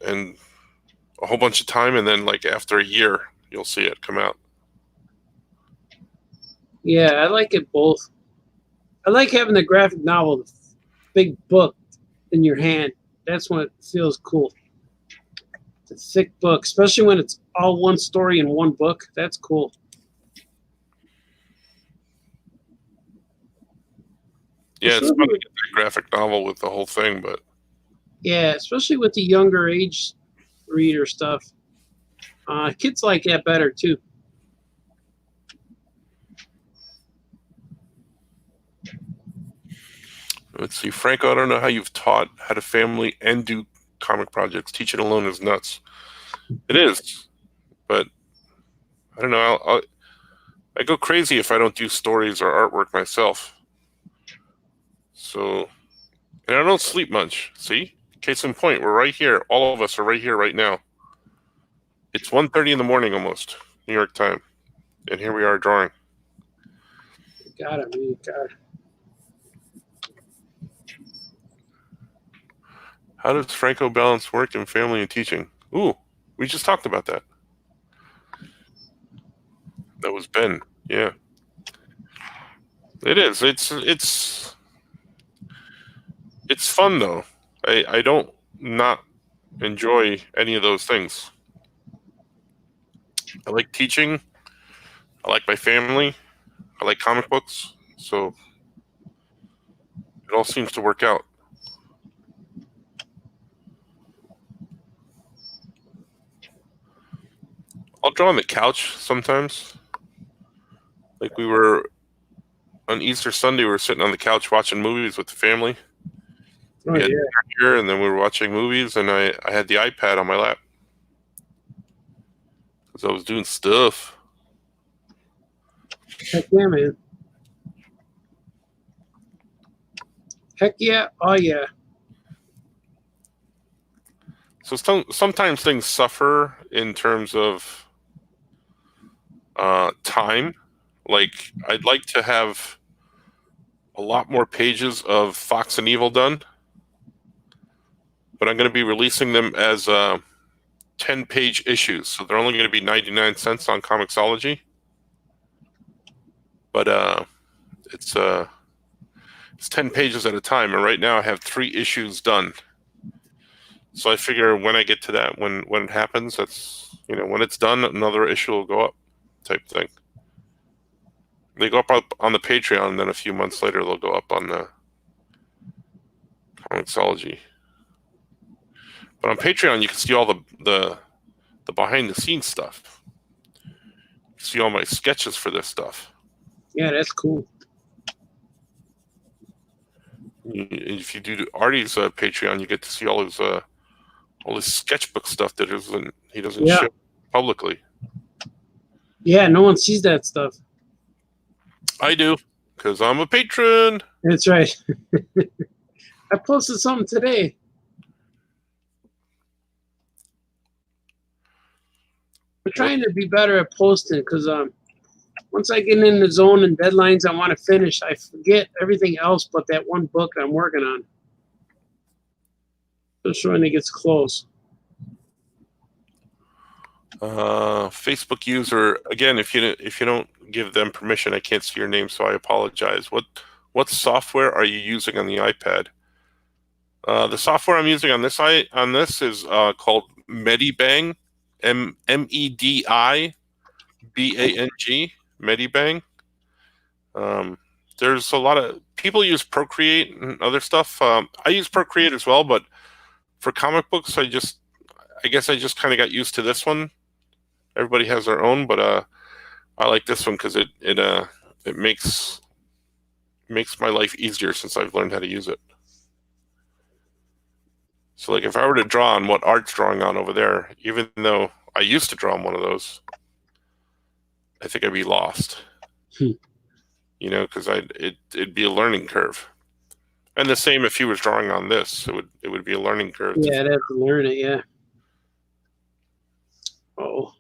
a whole bunch of time, and then like after a year you'll see it come out. Yeah, I like it both. I like having the graphic novel, the big book in your hand. That's when it feels cool. It's a thick book, especially when it's all one story in one book. That's cool. Yeah, it's fun to get that graphic novel with the whole thing, but yeah, especially with the younger age reader stuff. Kids like that better too. let's see. Franco, I don't know how you've taught how to family and do comic projects. Teaching alone is nuts. It is, but I don't know. I go crazy if I don't do stories or artwork myself. So, and I don't sleep much. See? Case in point, we're right here. All of us are right here right now. It's 1:30 in the morning almost, New York time. And here we are drawing. Got it, man. Got it. How does Franco balance work and family and teaching? Ooh, we just talked about that. That was Ben. Yeah. It is. It's fun though. I don't not enjoy any of those things. I like teaching. I like my family. I like comic books. So it all seems to work out. I'll draw on the couch sometimes. Like we were on Easter Sunday, we were sitting on the couch watching movies with the family. Oh, yeah. Here, and then we were watching movies, and I had the iPad on my lap because I was doing stuff. Heck yeah, man. Heck yeah. Oh, yeah. So sometimes things suffer in terms of time. Like I'd like to have a lot more pages of Fox and Evil done, but I'm going to be releasing them as 10-page issues, so they're only going to be 99 cents on Comixology. But it's 10 pages at a time, and right now I have 3 issues done. So I figure when I get to that, when it happens, that's when it's done, another issue will go up, type thing. They go up on the Patreon, and then a few months later they'll go up on the Comixology. But on Patreon, you can see all the behind the scenes stuff. You see all my sketches for this stuff. Yeah, that's cool. If you do Artie's Patreon, you get to see all his sketchbook stuff that he doesn't show publicly. Yeah, no one sees that stuff. I do, because I'm a patron. That's right. I posted something today. I'm trying to be better at posting because once I get in the zone and deadlines I want to finish, I forget everything else but that one book I'm working on. Just when it gets close. Facebook user, again, if you don't give them permission, I can't see your name, so I apologize. What software are you using on the iPad? The software I'm using on this is called Medibang, Medibang, Medibang. There's a lot of people use Procreate and other stuff. I use Procreate as well, but for comic books, I guess I just kind of got used to this one. Everybody has their own, but I like this one because it makes my life easier since I've learned how to use it. So like if I were to draw on what Art's drawing on over there, even though I used to draw on one of those, I think I'd be lost. You know, because it'd be a learning curve. And the same if he was drawing on this, it would be a learning curve. Yeah, I'd have to learn it. Yeah. Oh,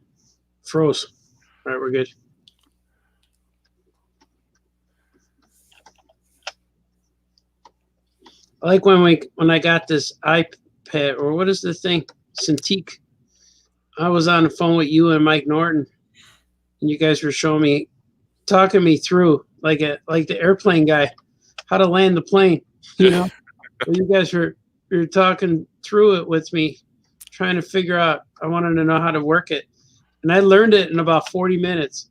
froze. All right, we're good. I like when I got this iPad, or what is the thing? Cintiq. I was on the phone with you and Mike Norton, and you guys were showing me, talking me through like the airplane guy, how to land the plane. You know, well, you guys were talking through it with me, trying to figure out. I wanted to know how to work it, and I learned it in about 40 minutes.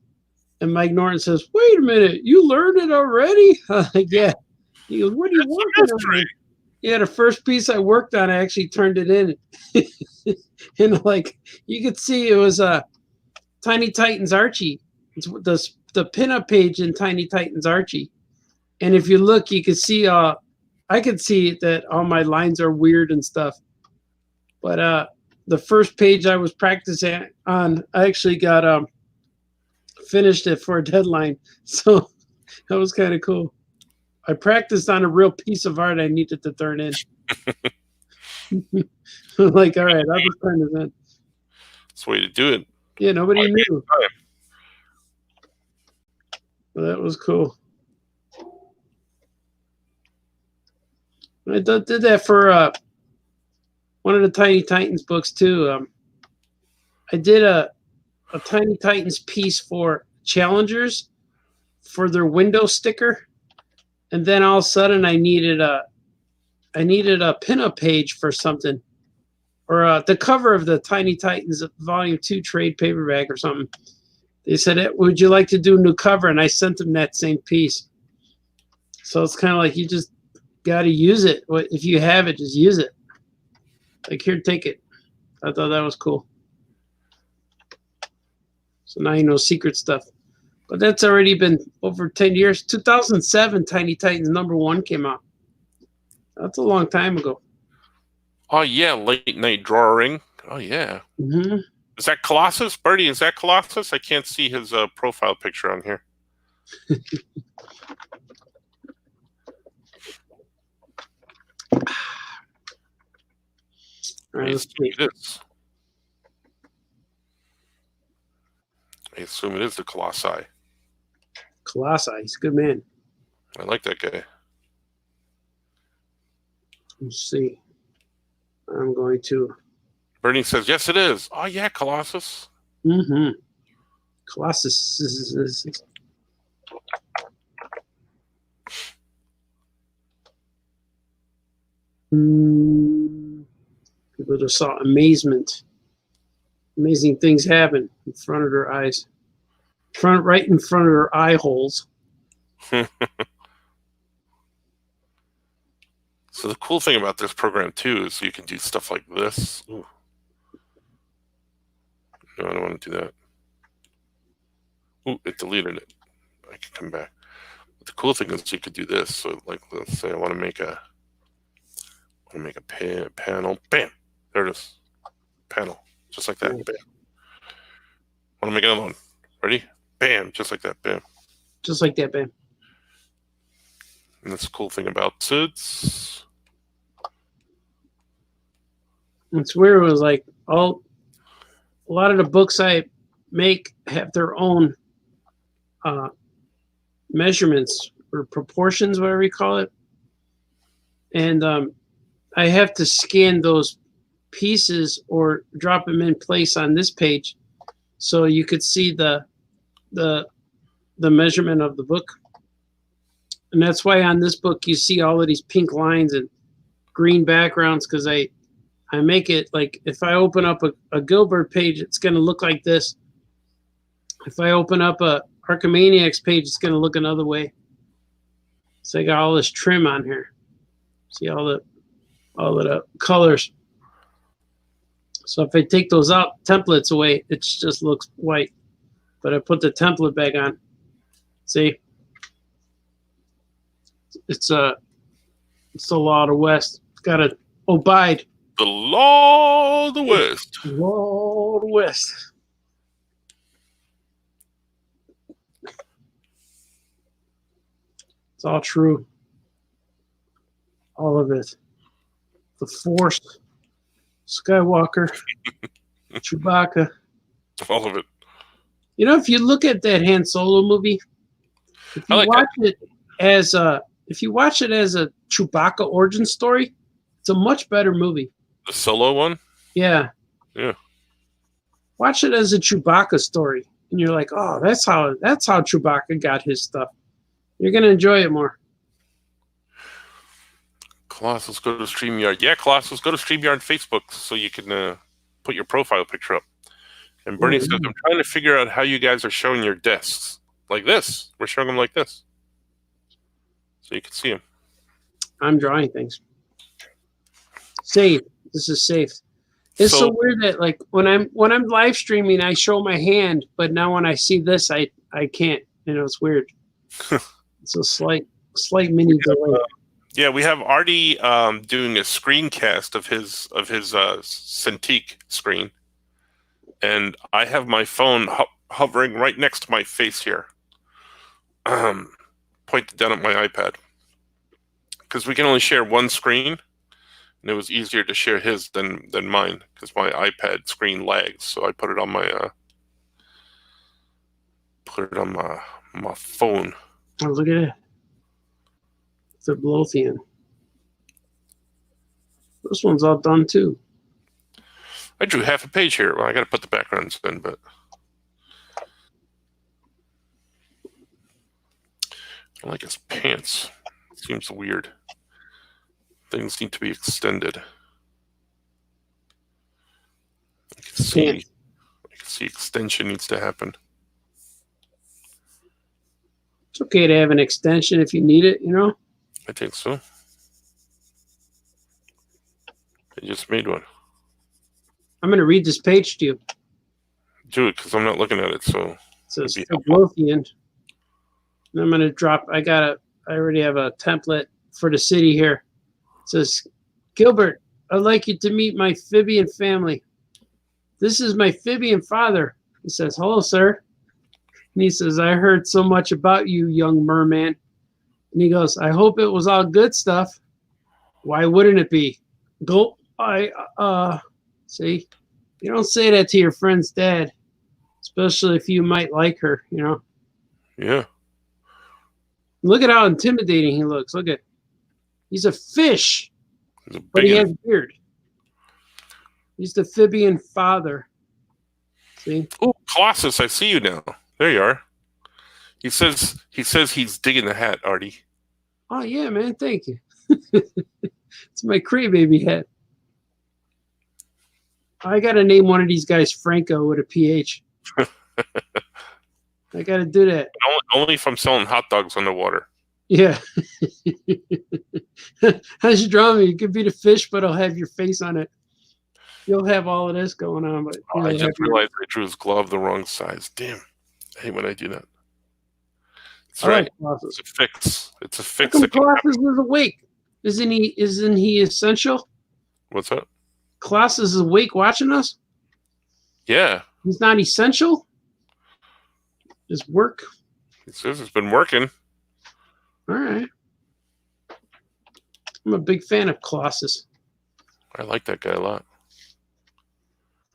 And Mike Norton says, "Wait a minute, you learned it already?" I'm like, yeah. He goes, "What are you working on?" Yeah, the first piece I worked on, I actually turned it in. And like you could see, it was Tiny Titans Archie. It's the pinup page in Tiny Titans Archie. And if you look, you can see I could see that all my lines are weird and stuff. But the first page I was practicing on, I actually got finished it for a deadline. So that was kind of cool. I practiced on a real piece of art I needed to turn in. Like, all right, I'll just turn this in. That's the way to do it. Yeah, nobody knew. Well, that was cool. I did that for one of the Tiny Titans books too. I did a Tiny Titans piece for Challengers for their window sticker, and then all of a sudden I needed a pinup page for something, or the cover of the Tiny Titans Volume 2 trade paperback or something. They said, "Would you like to do a new cover?" And I sent them that same piece. So it's kind of like you just got to use it. If you have it, just use it. Like, here, take it. I thought that was cool. So now you know secret stuff. But that's already been over 10 years. 2007, Tiny Titans #1 came out. That's a long time ago. Oh, yeah, late night drawing. Oh, yeah. Mm-hmm. Is that Colossus? Birdie, is that Colossus? I can't see his profile picture on here. All right, let's see. I assume it is the Colossi. Colossi, he's a good man. I like that guy. Let's see. I'm going to. Bernie says, yes, it is. Oh, yeah, Colossus. Mm-hmm. Colossus. People just saw amazement. Amazing things happen in front of their eyes. Right in front of their eye holes. So the cool thing about this program, too, is you can do stuff like this. Ooh. No, I don't want to do that. Ooh, it deleted it. I can come back. But the cool thing is you could do this. So, like, let's say I want to make a panel. Bam! There it is. Panel. Just like that. Bam. Want to make another one. Ready? Bam! Just like that. Bam. Just like that, bam. And that's the cool thing about SIDS. It's weird. It was like a lot of the books I make have their own measurements or proportions, whatever you call it. And I have to scan those pieces or drop them in place on this page so you could see the measurement of the book. And that's why on this book you see all of these pink lines and green backgrounds, because I make it like if I open up a Gilbert page, it's going to look like this. If I open up a Archimaniacs page, it's going to look another way. So I got all this trim on here. See all the colors. So if I take those out, templates away, it just looks white. But I put the template back on. See? It's the law of the West. It's got to abide. The law of the West. Law of the West. It's all true. All of it. The Force, Skywalker, Chewbacca. All of it. You know, if you look at that Han Solo movie, if you watch it as a Chewbacca origin story, it's a much better movie. The Solo one? Yeah. Yeah. Watch it as a Chewbacca story, and you're like, oh, that's how Chewbacca got his stuff. You're gonna enjoy it more. Colossus, go to StreamYard. Yeah, Colossus, go to StreamYard Facebook so you can put your profile picture up. And Bernie says, I'm trying to figure out how you guys are showing your desks. Like this. We're showing them like this. So you can see them. I'm drawing things. Safe. This is safe. It's so weird that like when I'm live streaming, I show my hand, but now when I see this, I can't. You know, it's weird. It's a slight mini delay. Yeah, we have Artie doing a screencast of his Cintiq screen, and I have my phone hovering right next to my face here, pointed down at my iPad, because we can only share one screen, and it was easier to share his than mine because my iPad screen lags. So I put it on my my phone. Oh, look at it. It's a Lothian. This one's all done too. I drew half a page here. Well, I got to put the backgrounds in, but I don't like his pants. Seems weird. Things need to be extended. I can see extension needs to happen. It's okay to have an extension if you need it, you know? I think so. I just made one. I'm going to read this page to you. Do it, because I'm not looking at it, so... It says Lothian. And I'm going to drop... I already have a template for the city here. It says, Gilbert, I'd like you to meet my Fibian family. This is my Fibian father. He says, hello, sir. And he says, I heard so much about you, young merman. And he goes, I hope it was all good stuff. Why wouldn't it be? Go, see, you don't say that to your friend's dad, especially if you might like her, you know? Yeah. Look at how intimidating he looks. Look at, he's a fish, but he has a beard. He's the Fibian father. See? Oh, Colossus, I see you now. There you are. He says he's digging the hat, Artie. Oh yeah, man, thank you. It's my crybaby hat. I gotta name one of these guys Franco with a PH. I gotta do that. Only if I'm selling hot dogs on the water. Yeah. How's you draw me? You could be the fish, but I'll have your face on it. You'll have all of this going on, but I just realized I drew his glove the wrong size. Damn. I hate when I do that. That's right. It's a fix. It's a fix. How come Colossus is awake? Isn't he essential? What's that? Colossus is awake watching us? Yeah. He's not essential? Just work? He says it's been working. All right. I'm a big fan of Colossus. I like that guy a lot.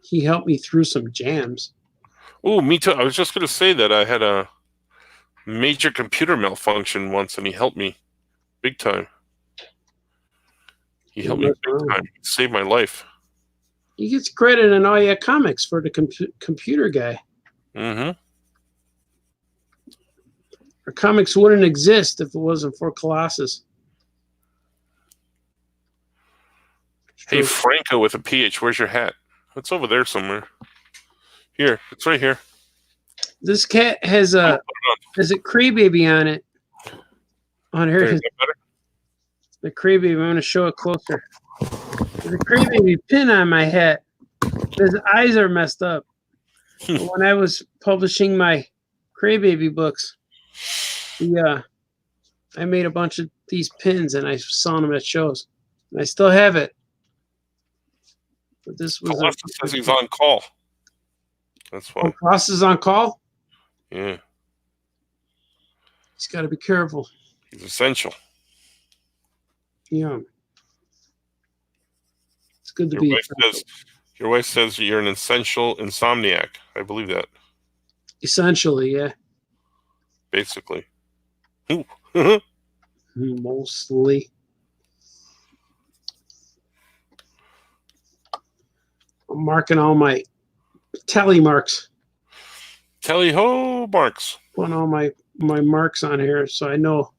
He helped me through some jams. Oh, me too. I was just going to say that I had a major computer malfunction once, and he helped me big time. He helped me big time. He saved my life. He gets credit in all your comics for the computer guy. Mm-hmm. Our comics wouldn't exist if it wasn't for Colossus. Hey, Franco with a PH, where's your hat? It's over there somewhere. Here, it's right here. This cat has a crybaby on it. On here, the crybaby. I'm going to show it closer. There's a crybaby pin on my hat. His eyes are messed up. When I was publishing my crybaby books, I made a bunch of these pins and I was selling them at shows. And I still have it. But this was. Colossus says he's on call. That's why. Colossus is on call? Yeah. He's got to be careful. He's essential. Yeah. It's good to Your be. wife says you're an essential insomniac. I believe that. Essentially, yeah. Basically. Mostly. I'm marking all my tally marks. Tally ho, marks. Putting all my marks on here so I know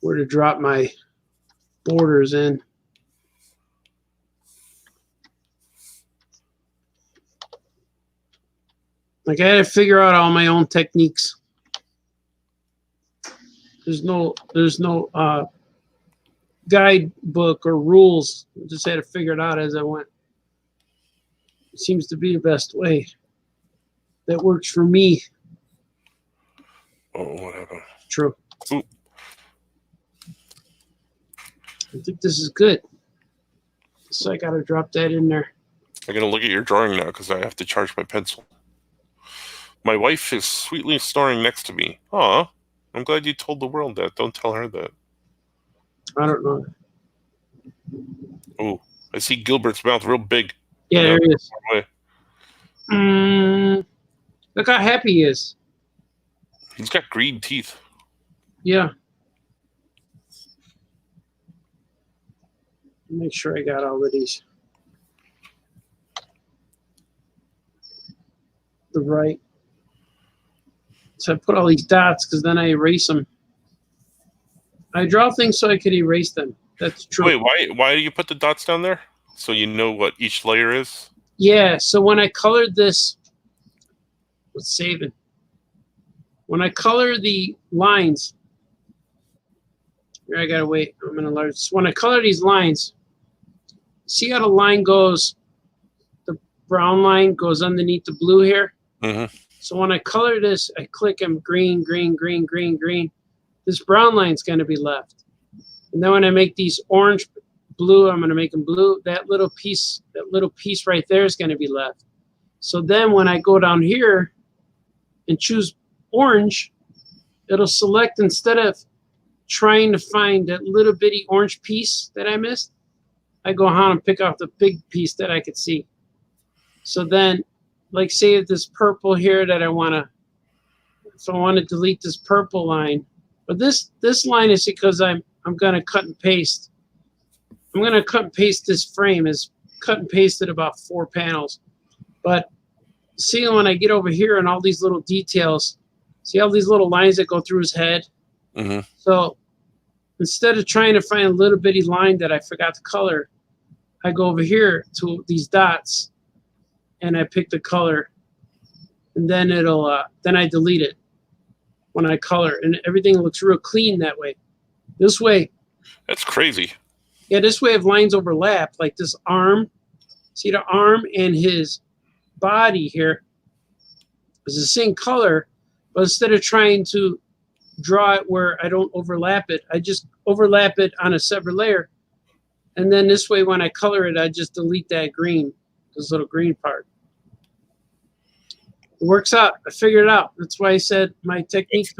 where to drop my borders in. Like I had to figure out all my own techniques. There's no guidebook or rules. I just had to figure it out as I went. It seems to be the best way. That works for me. Oh, what happened? True. Ooh. I think this is good. So I gotta drop that in there. I'm gonna look at your drawing now because I have to charge my pencil. My wife is sweetly snoring next to me. Aw, I'm glad you told the world that. Don't tell her that. I don't know. Oh, I see Gilbert's mouth real big. Yeah, there he is. Way. Look how happy he is. He's got green teeth. Yeah. Make sure I got all of these. The right. So I put all these dots because then I erase them. I draw things so I could erase them. That's true. Wait, why do you put the dots down there? So you know what each layer is? Yeah, so when I colored this, let's save it. When I color the lines, here I gotta wait. I'm gonna learn. So when I color these lines, see how the line goes, the brown line goes underneath the blue here? Mm-hmm. So when I color this, I click them green, green, green, green, green. This brown line's gonna be left. And then when I make these orange, blue, I'm gonna make them blue. That little piece right there is gonna be left. So then when I go down here and choose orange, it'll select, instead of trying to find that little bitty orange piece that I missed, I go on and pick off the big piece that I could see. So then, like say this purple here that I wanna, so I wanna delete this purple line, but this line is because I'm gonna cut and paste. I'm gonna cut and paste this frame, is cut and pasted about 4 panels. But see, when I get over here and all these little details, see all these little lines that go through his head? Mm-hmm. So instead of trying to find a little bitty line that I forgot to color, I go over here to these dots and I pick the color, and then it'll then I delete it when I color, and everything looks real clean that way. This way, that's crazy. Yeah, this way if lines overlap, like this arm, see the arm and his body here is the same color, but instead of trying to draw it where I don't overlap it, I just overlap it on a separate layer. And then this way, when I color it, I just delete that green, this little green part. It works out. I figured it out. That's why I said my techniques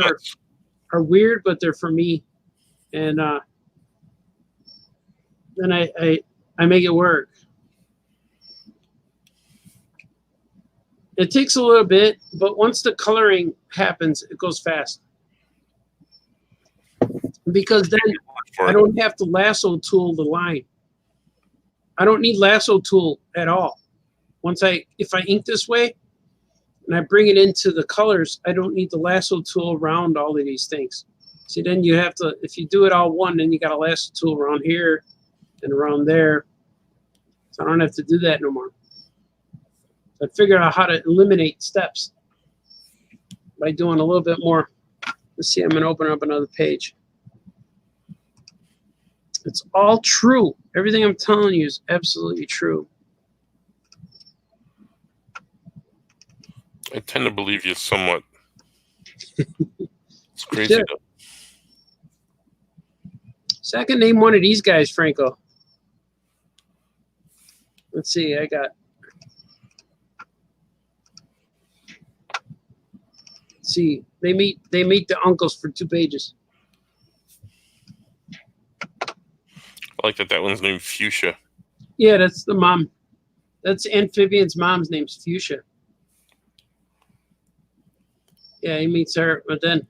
are weird, but they're for me. And then I make it work. It takes a little bit, but once the coloring happens, it goes fast. Because then I don't have to lasso tool the line. I don't need lasso tool at all. If I ink this way and I bring it into the colors, I don't need the lasso tool around all of these things. See, then you have to, if you do it all one, then you got a lasso tool around here and around there. So I don't have to do that no more. I figured out how to eliminate steps by doing a little bit more. Let's see, I'm going to open up another page. It's all true. Everything I'm telling you is absolutely true. I tend to believe you somewhat. It's crazy. Sure. So I can name one of these guys, Franco. Let's see, I got. See, they meet the uncles for 2 pages. I like that one's named Fuchsia. Yeah, that's the mom. That's Amphibian's mom's name's Fuchsia. Yeah, he meets her, but then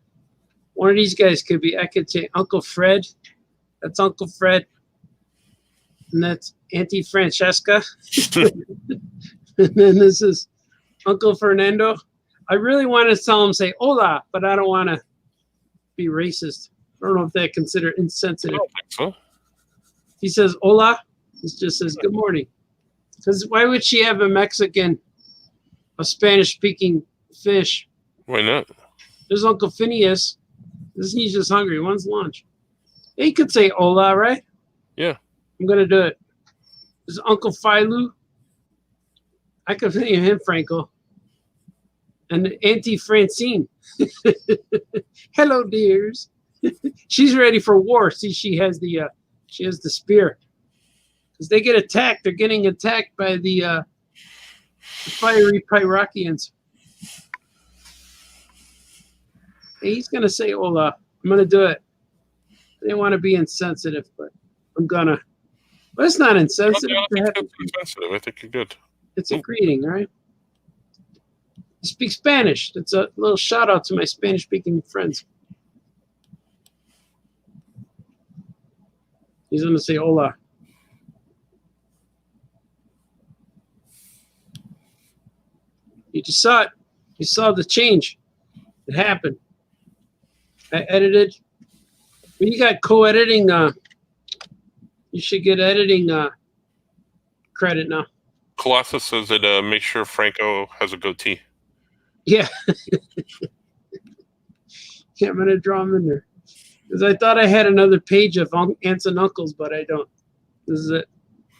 one of these guys could be, I could say Uncle Fred. That's Uncle Fred. And that's Auntie Francesca. And then this is Uncle Fernando. I really want to tell him, say hola, but I don't want to be racist. I don't know if that's considered insensitive. I don't think so. He says hola. He just says good morning. Because why would she have a Spanish-speaking fish? Why not? There's Uncle Phineas. He's just hungry. When's lunch? He could say hola, right? Yeah. I'm going to do it. There's Uncle Philu. I could name him Franco. And Auntie Francine. Hello, dears. She's ready for war. See, she has the spear. Because they get attacked. They're getting attacked by the fiery Pyrokians. Hey, he's going to say hola. I'm going to do it. I didn't want to be insensitive, but I'm going to. But it's not insensitive. I think that's insensitive. I think you're good. It's a greeting, right? You speak Spanish. It's a little shout out to my Spanish-speaking friends. He's going to say hola. You just saw it. You saw the change. It happened. I edited. When you got co-editing, you should get editing credit now. Colossus says that make sure Franco has a goatee. Yeah. Yeah, I'm going to draw them in there. Because I thought I had another page of aunts and uncles, but I don't. This is it.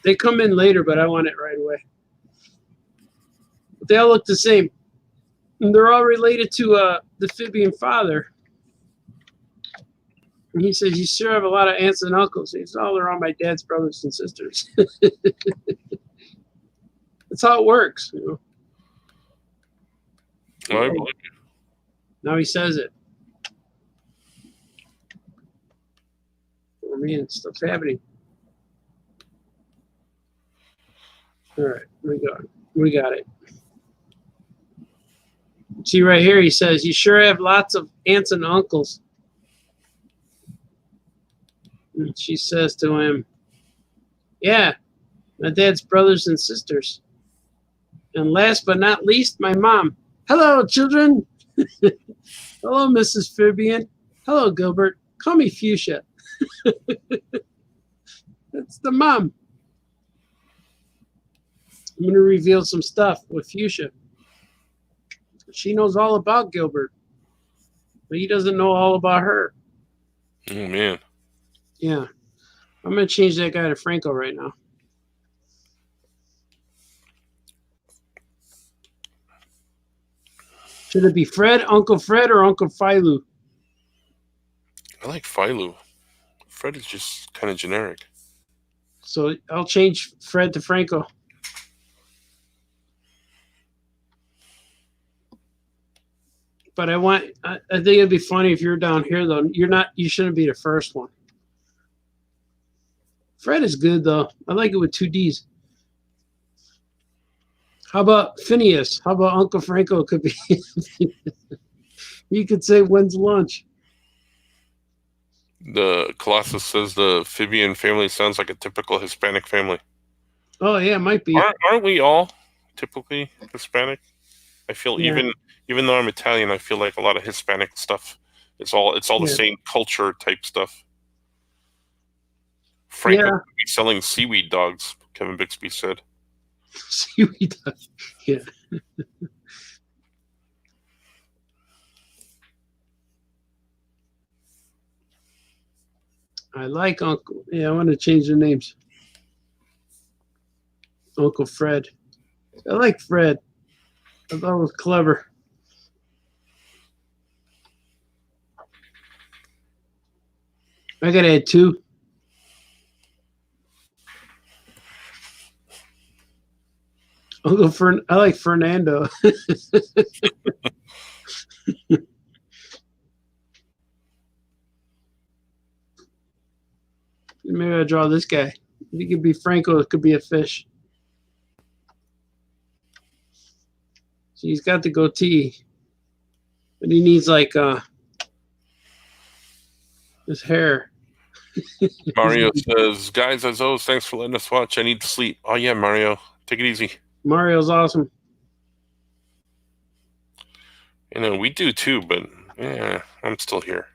They come in later, but I want it right away. But they all look the same. And they're all related to the Phibian father. And he says, you sure have a lot of aunts and uncles. He's all around my dad's brothers and sisters. That's how it works. You know? I believe you. Now he says it. Oh, man, stuff's happening. All right, we got it. See right here, he says, you sure have lots of aunts and uncles. And she says to him, yeah, my dad's brothers and sisters. And last but not least, my mom. Hello, children. Hello, Mrs. Phibian. Hello, Gilbert. Call me Fuchsia. That's the mom. I'm going to reveal some stuff with Fuchsia. She knows all about Gilbert, but he doesn't know all about her. Oh, man. Yeah. I'm going to change that guy to Franco right now. Should it be Fred, Uncle Fred, or Uncle Philu? I like Philu. Fred is just kind of generic. So I'll change Fred to Franco. But I think it'd be funny if you're down here, though. You shouldn't be the first one. Fred is good, though. I like it with 2 Ds. How about Phineas? How about Uncle Franco could be? You could say, when's lunch? The Colossus says the Phibian family sounds like a typical Hispanic family. Oh, yeah, it might be. Aren't we all typically Hispanic? I feel even though I'm Italian, I feel like a lot of Hispanic stuff. It's all the same culture type stuff. Franco could be selling seaweed dogs, Kevin Bixby said. Seaweed dogs, yeah. I like Uncle. Yeah, I want to change the names. Uncle Fred. I like Fred. I thought it was clever. I got to add 2. I like Fernando. Maybe I draw this guy. He could be Franco. It could be a fish. So he's got the goatee, but he needs like his hair. Mario says, "Guys, as always, thanks for letting us watch. I need to sleep." Oh yeah, Mario, take it easy. Mario's awesome. You know, we do too, but yeah, I'm still here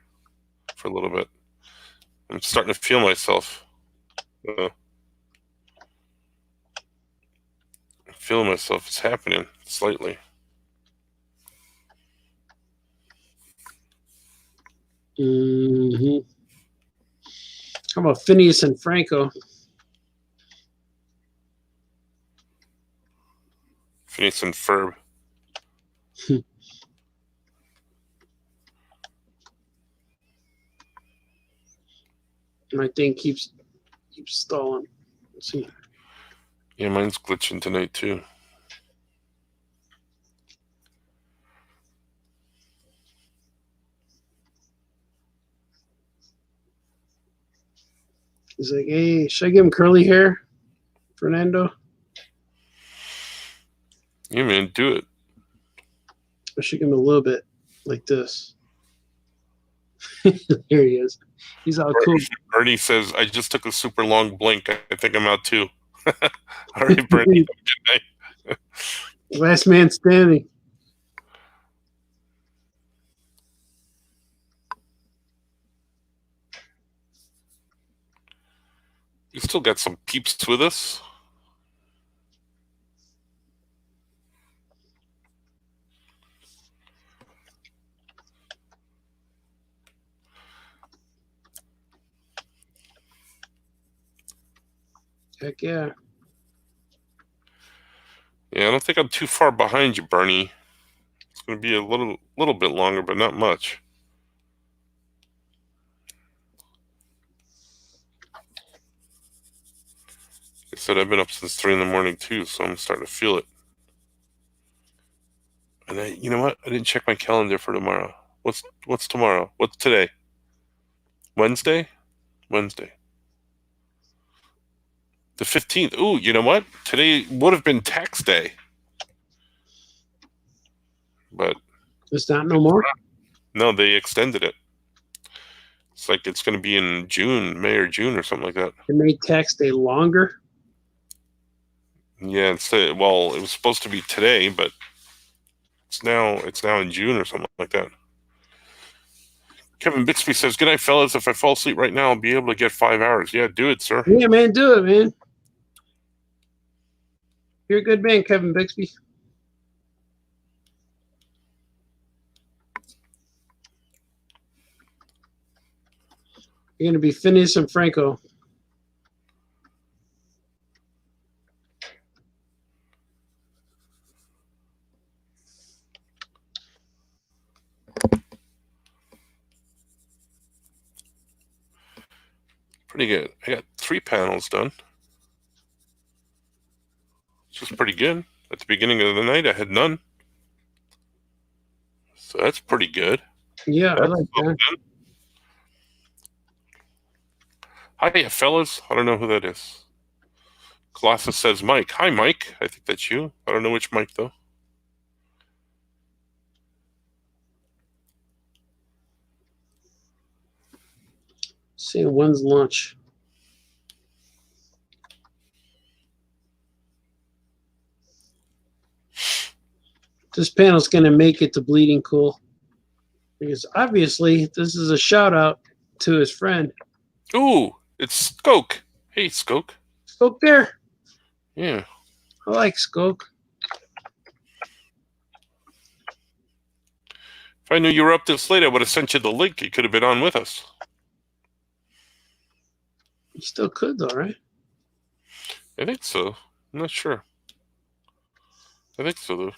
for a little bit. I'm starting to feel myself. I'm feeling myself. It's happening slightly. Mm-hmm. How about Phineas and Franco? Phineas and Ferb. My thing keeps stalling. Let's see. Yeah, mine's glitching tonight too. He's like, hey, should I give him curly hair, Fernando? Yeah, man, do it. I should give him a little bit like this. There he is. He's all cool. Ernie says, "I just took a super long blink. I think I'm out too." All right, Bernie. Good night. Last man standing. You still got some peeps with us. Heck yeah. Yeah, I don't think I'm too far behind you, Bernie. It's going to be a little bit longer, but not much. I said I've been up since 3 in the morning too, so I'm starting to feel it. And you know what? I didn't check my calendar for tomorrow. What's tomorrow? What's today? Wednesday? Wednesday. The 15th. Ooh, you know what? Today would have been tax day. But It's not no more? no, they extended it. It's like it's going to be in June, May or June or something like that. It made tax day longer? Yeah, well, it was supposed to be today, but it's now in June or something like that. Kevin Bixby says, "Good night, fellas. If I fall asleep right now, I'll be able to get 5 hours." Yeah, do it, sir. Yeah, man, do it, man. You're a good man, Kevin Bixby. You're going to be Phineas and Franco. Pretty good. I got 3 panels done. Which is pretty good. At the beginning of the night, I had none. So that's pretty good. Yeah, I like that. Hi, fellas. I don't know who that is. Colossus says Mike. Hi, Mike. I think that's you. I don't know which Mike, though. See, when's lunch? This panel's going to make it to Bleeding Cool. Because obviously, this is a shout out to his friend. Ooh, it's Skoke. Hey, Skoke. Skoke there. Yeah. I like Skoke. If I knew you were up this late, I would have sent you the link. You could have been on with us. You still could, though, right? I think so. I'm not sure. I think so, though.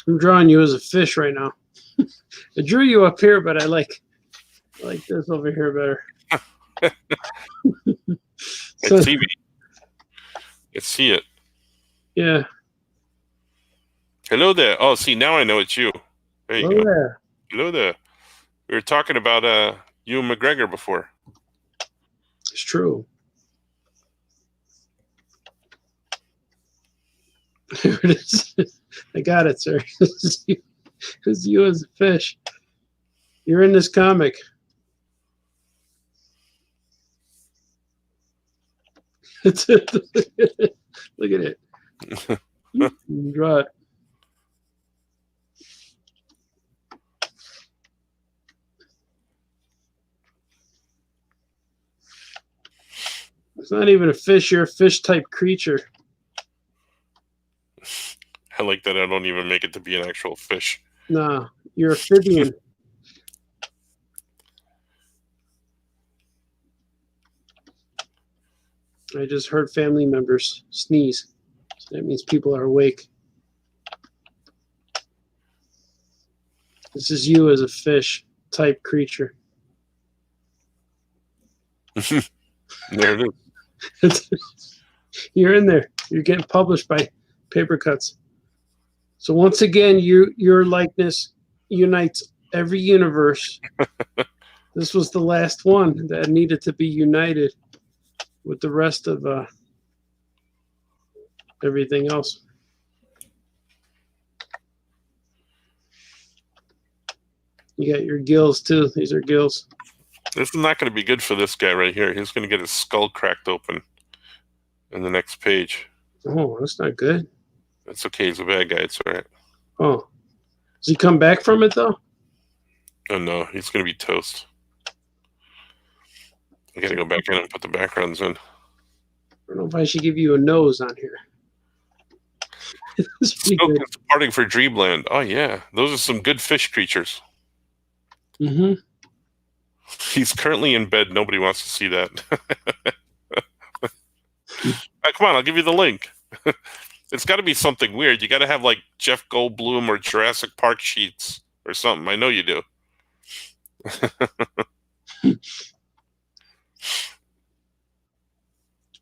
I'm drawing you as a fish right now. I drew you up here, but I like this over here better. So, TV. I see it. Yeah. Hello there. Oh, see, now I know it's you. There you Hello go. there. Hello there. We were talking about you and McGregor before. It's true. Here it is. I got it, sir. This is you as a fish. You're in this comic. Look at it. Draw it. It's not even a fish. You're a fish-type creature. I like that I don't even make it to be an actual fish. Nah, you're amphibian. I just heard family members sneeze. So that means people are awake. This is you as a fish-type creature. There it is. You're in there. You're getting published by Paper Cuts. So once again, your likeness unites every universe. This was the last one that needed to be united with the rest of everything else. You got your gills too. These are gills. This is not going to be good for this guy right here. He's going to get his skull cracked open in the next page. Oh, that's not good. That's okay. He's a bad guy. It's all right. Oh, does he come back from it though? Oh no, he's going to be toast. I got to go back in and put the backgrounds in. I don't know if I should give you a nose on here. Smoke is departing for Dreamland. Oh yeah, those are some good fish creatures. Mm-hmm. He's currently in bed. Nobody wants to see that. Come on, I'll give you the link. It's got to be something weird. You got to have like Jeff Goldblum or Jurassic Park sheets or something. I know you do. It's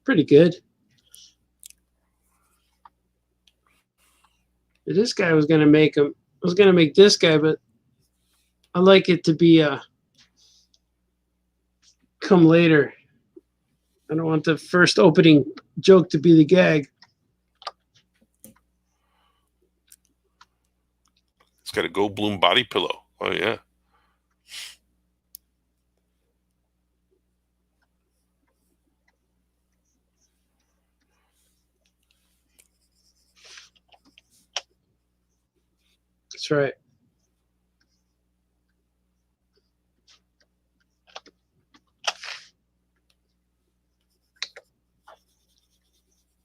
pretty good. This guy was gonna make him. I was gonna make this guy, but I like it to be come later. I don't want the first opening joke to be the gag. It's got a Goldblum body pillow. Oh yeah. That's right.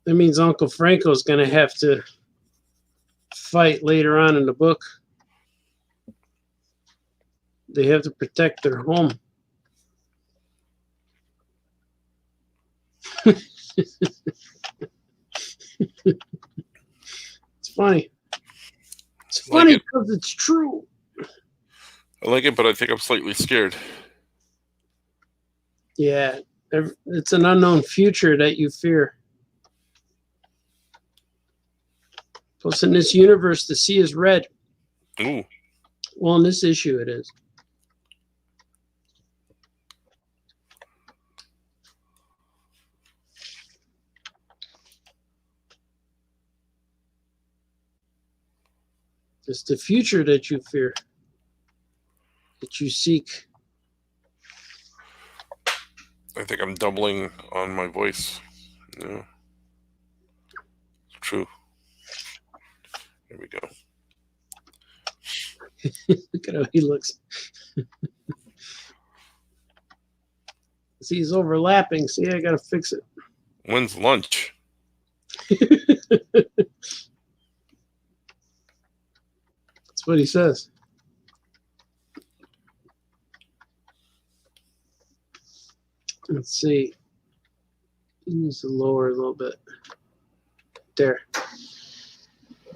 That means Uncle Franco's going to have to fight later on in the book. They have to protect their home. It's funny. It's funny because it's true. I like it, but I think I'm slightly scared. Yeah, it's an unknown future that you fear. Plus, in this universe, the sea is red. Ooh. Well, in this issue, it is. It's the future that you fear, that you seek. I think I'm doubling on my voice. Yeah. It's true. Here we go. Look at how he looks. See, he's overlapping. See, I gotta fix it. When's lunch? That's what he says. Let's see. He needs to lower a little bit. There.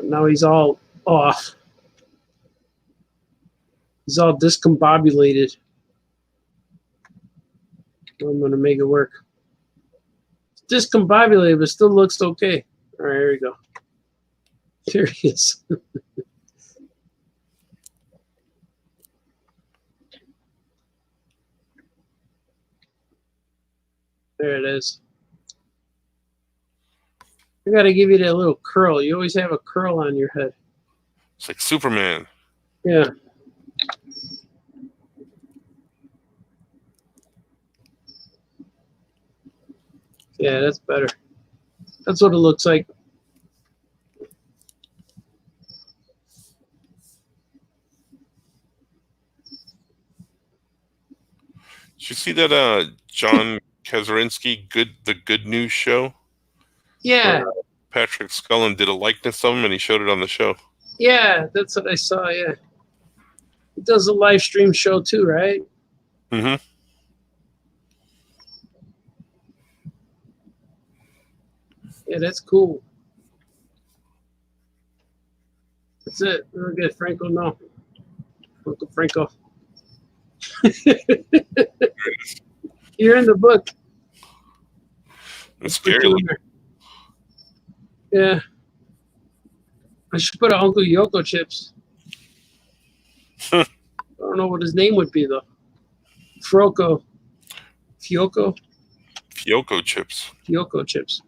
Now he's all off. He's all discombobulated. I'm going to make it work. It's discombobulated, but still looks okay. All right, here we go. There he is. There it is. I got to give you that little curl. You always have a curl on your head. It's like Superman. Yeah. Yeah, that's better. That's what it looks like. Did you see that John Kaczynski, the Good News show? Yeah. Where Patrick Scullin did a likeness of him and he showed it on the show. Yeah, that's what I saw. Yeah. He does a live stream show too, right? Mm-hmm. Yeah, that's cool. That's it. We're good. Franco, no. Uncle Franco. You're in the book. It's scary. Yeah. I should put Uncle Yoko chips. I don't know what his name would be, though. Froco. Fioko? Fioko chips. Fioko chips.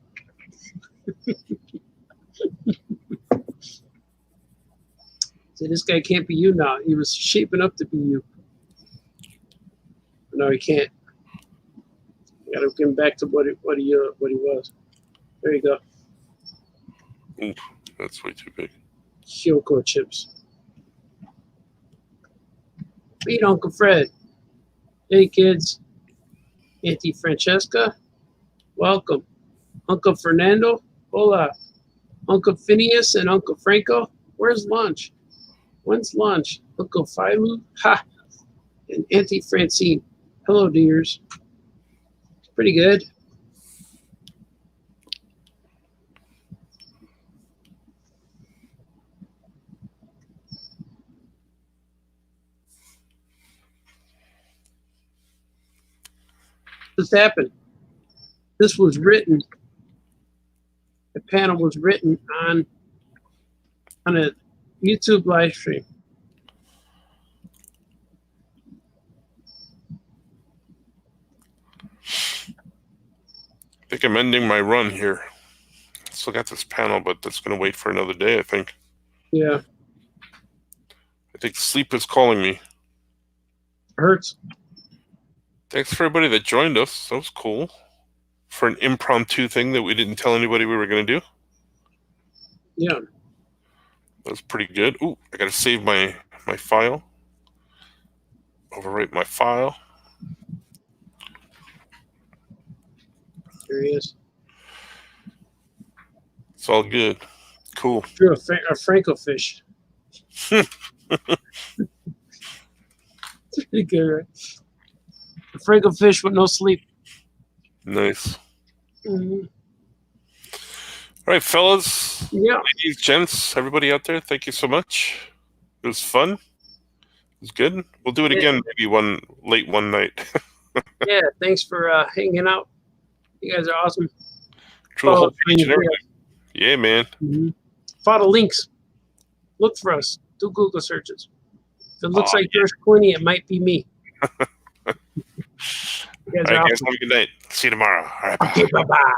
So this guy can't be you now. He was shaping up to be you. No, he can't. Got to get him back to what he was. There you go. Ooh, that's way too big. Fioko chips. Meet Uncle Fred. Hey kids. Auntie Francesca. Welcome. Uncle Fernando. Hola. Uncle Phineas and Uncle Franco. Where's lunch? When's lunch? Uncle Philu. Ha. And Auntie Francine. Hello, dears. Pretty good. This happened. This was written. The panel was written on a YouTube live stream. I think I'm ending my run here. Still got this panel, but that's going to wait for another day, I think. Yeah. I think sleep is calling me. Hurts. Thanks for everybody that joined us. That was cool. For an impromptu thing that we didn't tell anybody we were going to do. Yeah. That was pretty good. Ooh, I got to save my file. Overwrite my file. There he is. It's all good. Cool. Drew a Franco fish. Pretty good, right? A Franco fish with no sleep. Nice. Mm-hmm. All right, fellas. Yeah. Ladies, gents, everybody out there, thank you so much. It was fun. It was good. We'll do it again maybe one night. Yeah, thanks for hanging out. You guys are awesome. True whole page and everything. Yeah, man. Mm-hmm. Follow the links. Look for us. Do Google searches. If it looks like George Clooney, it might be me. You guys, all right, guys, have a good night. See you tomorrow. All right, bye. Okay, bye-bye.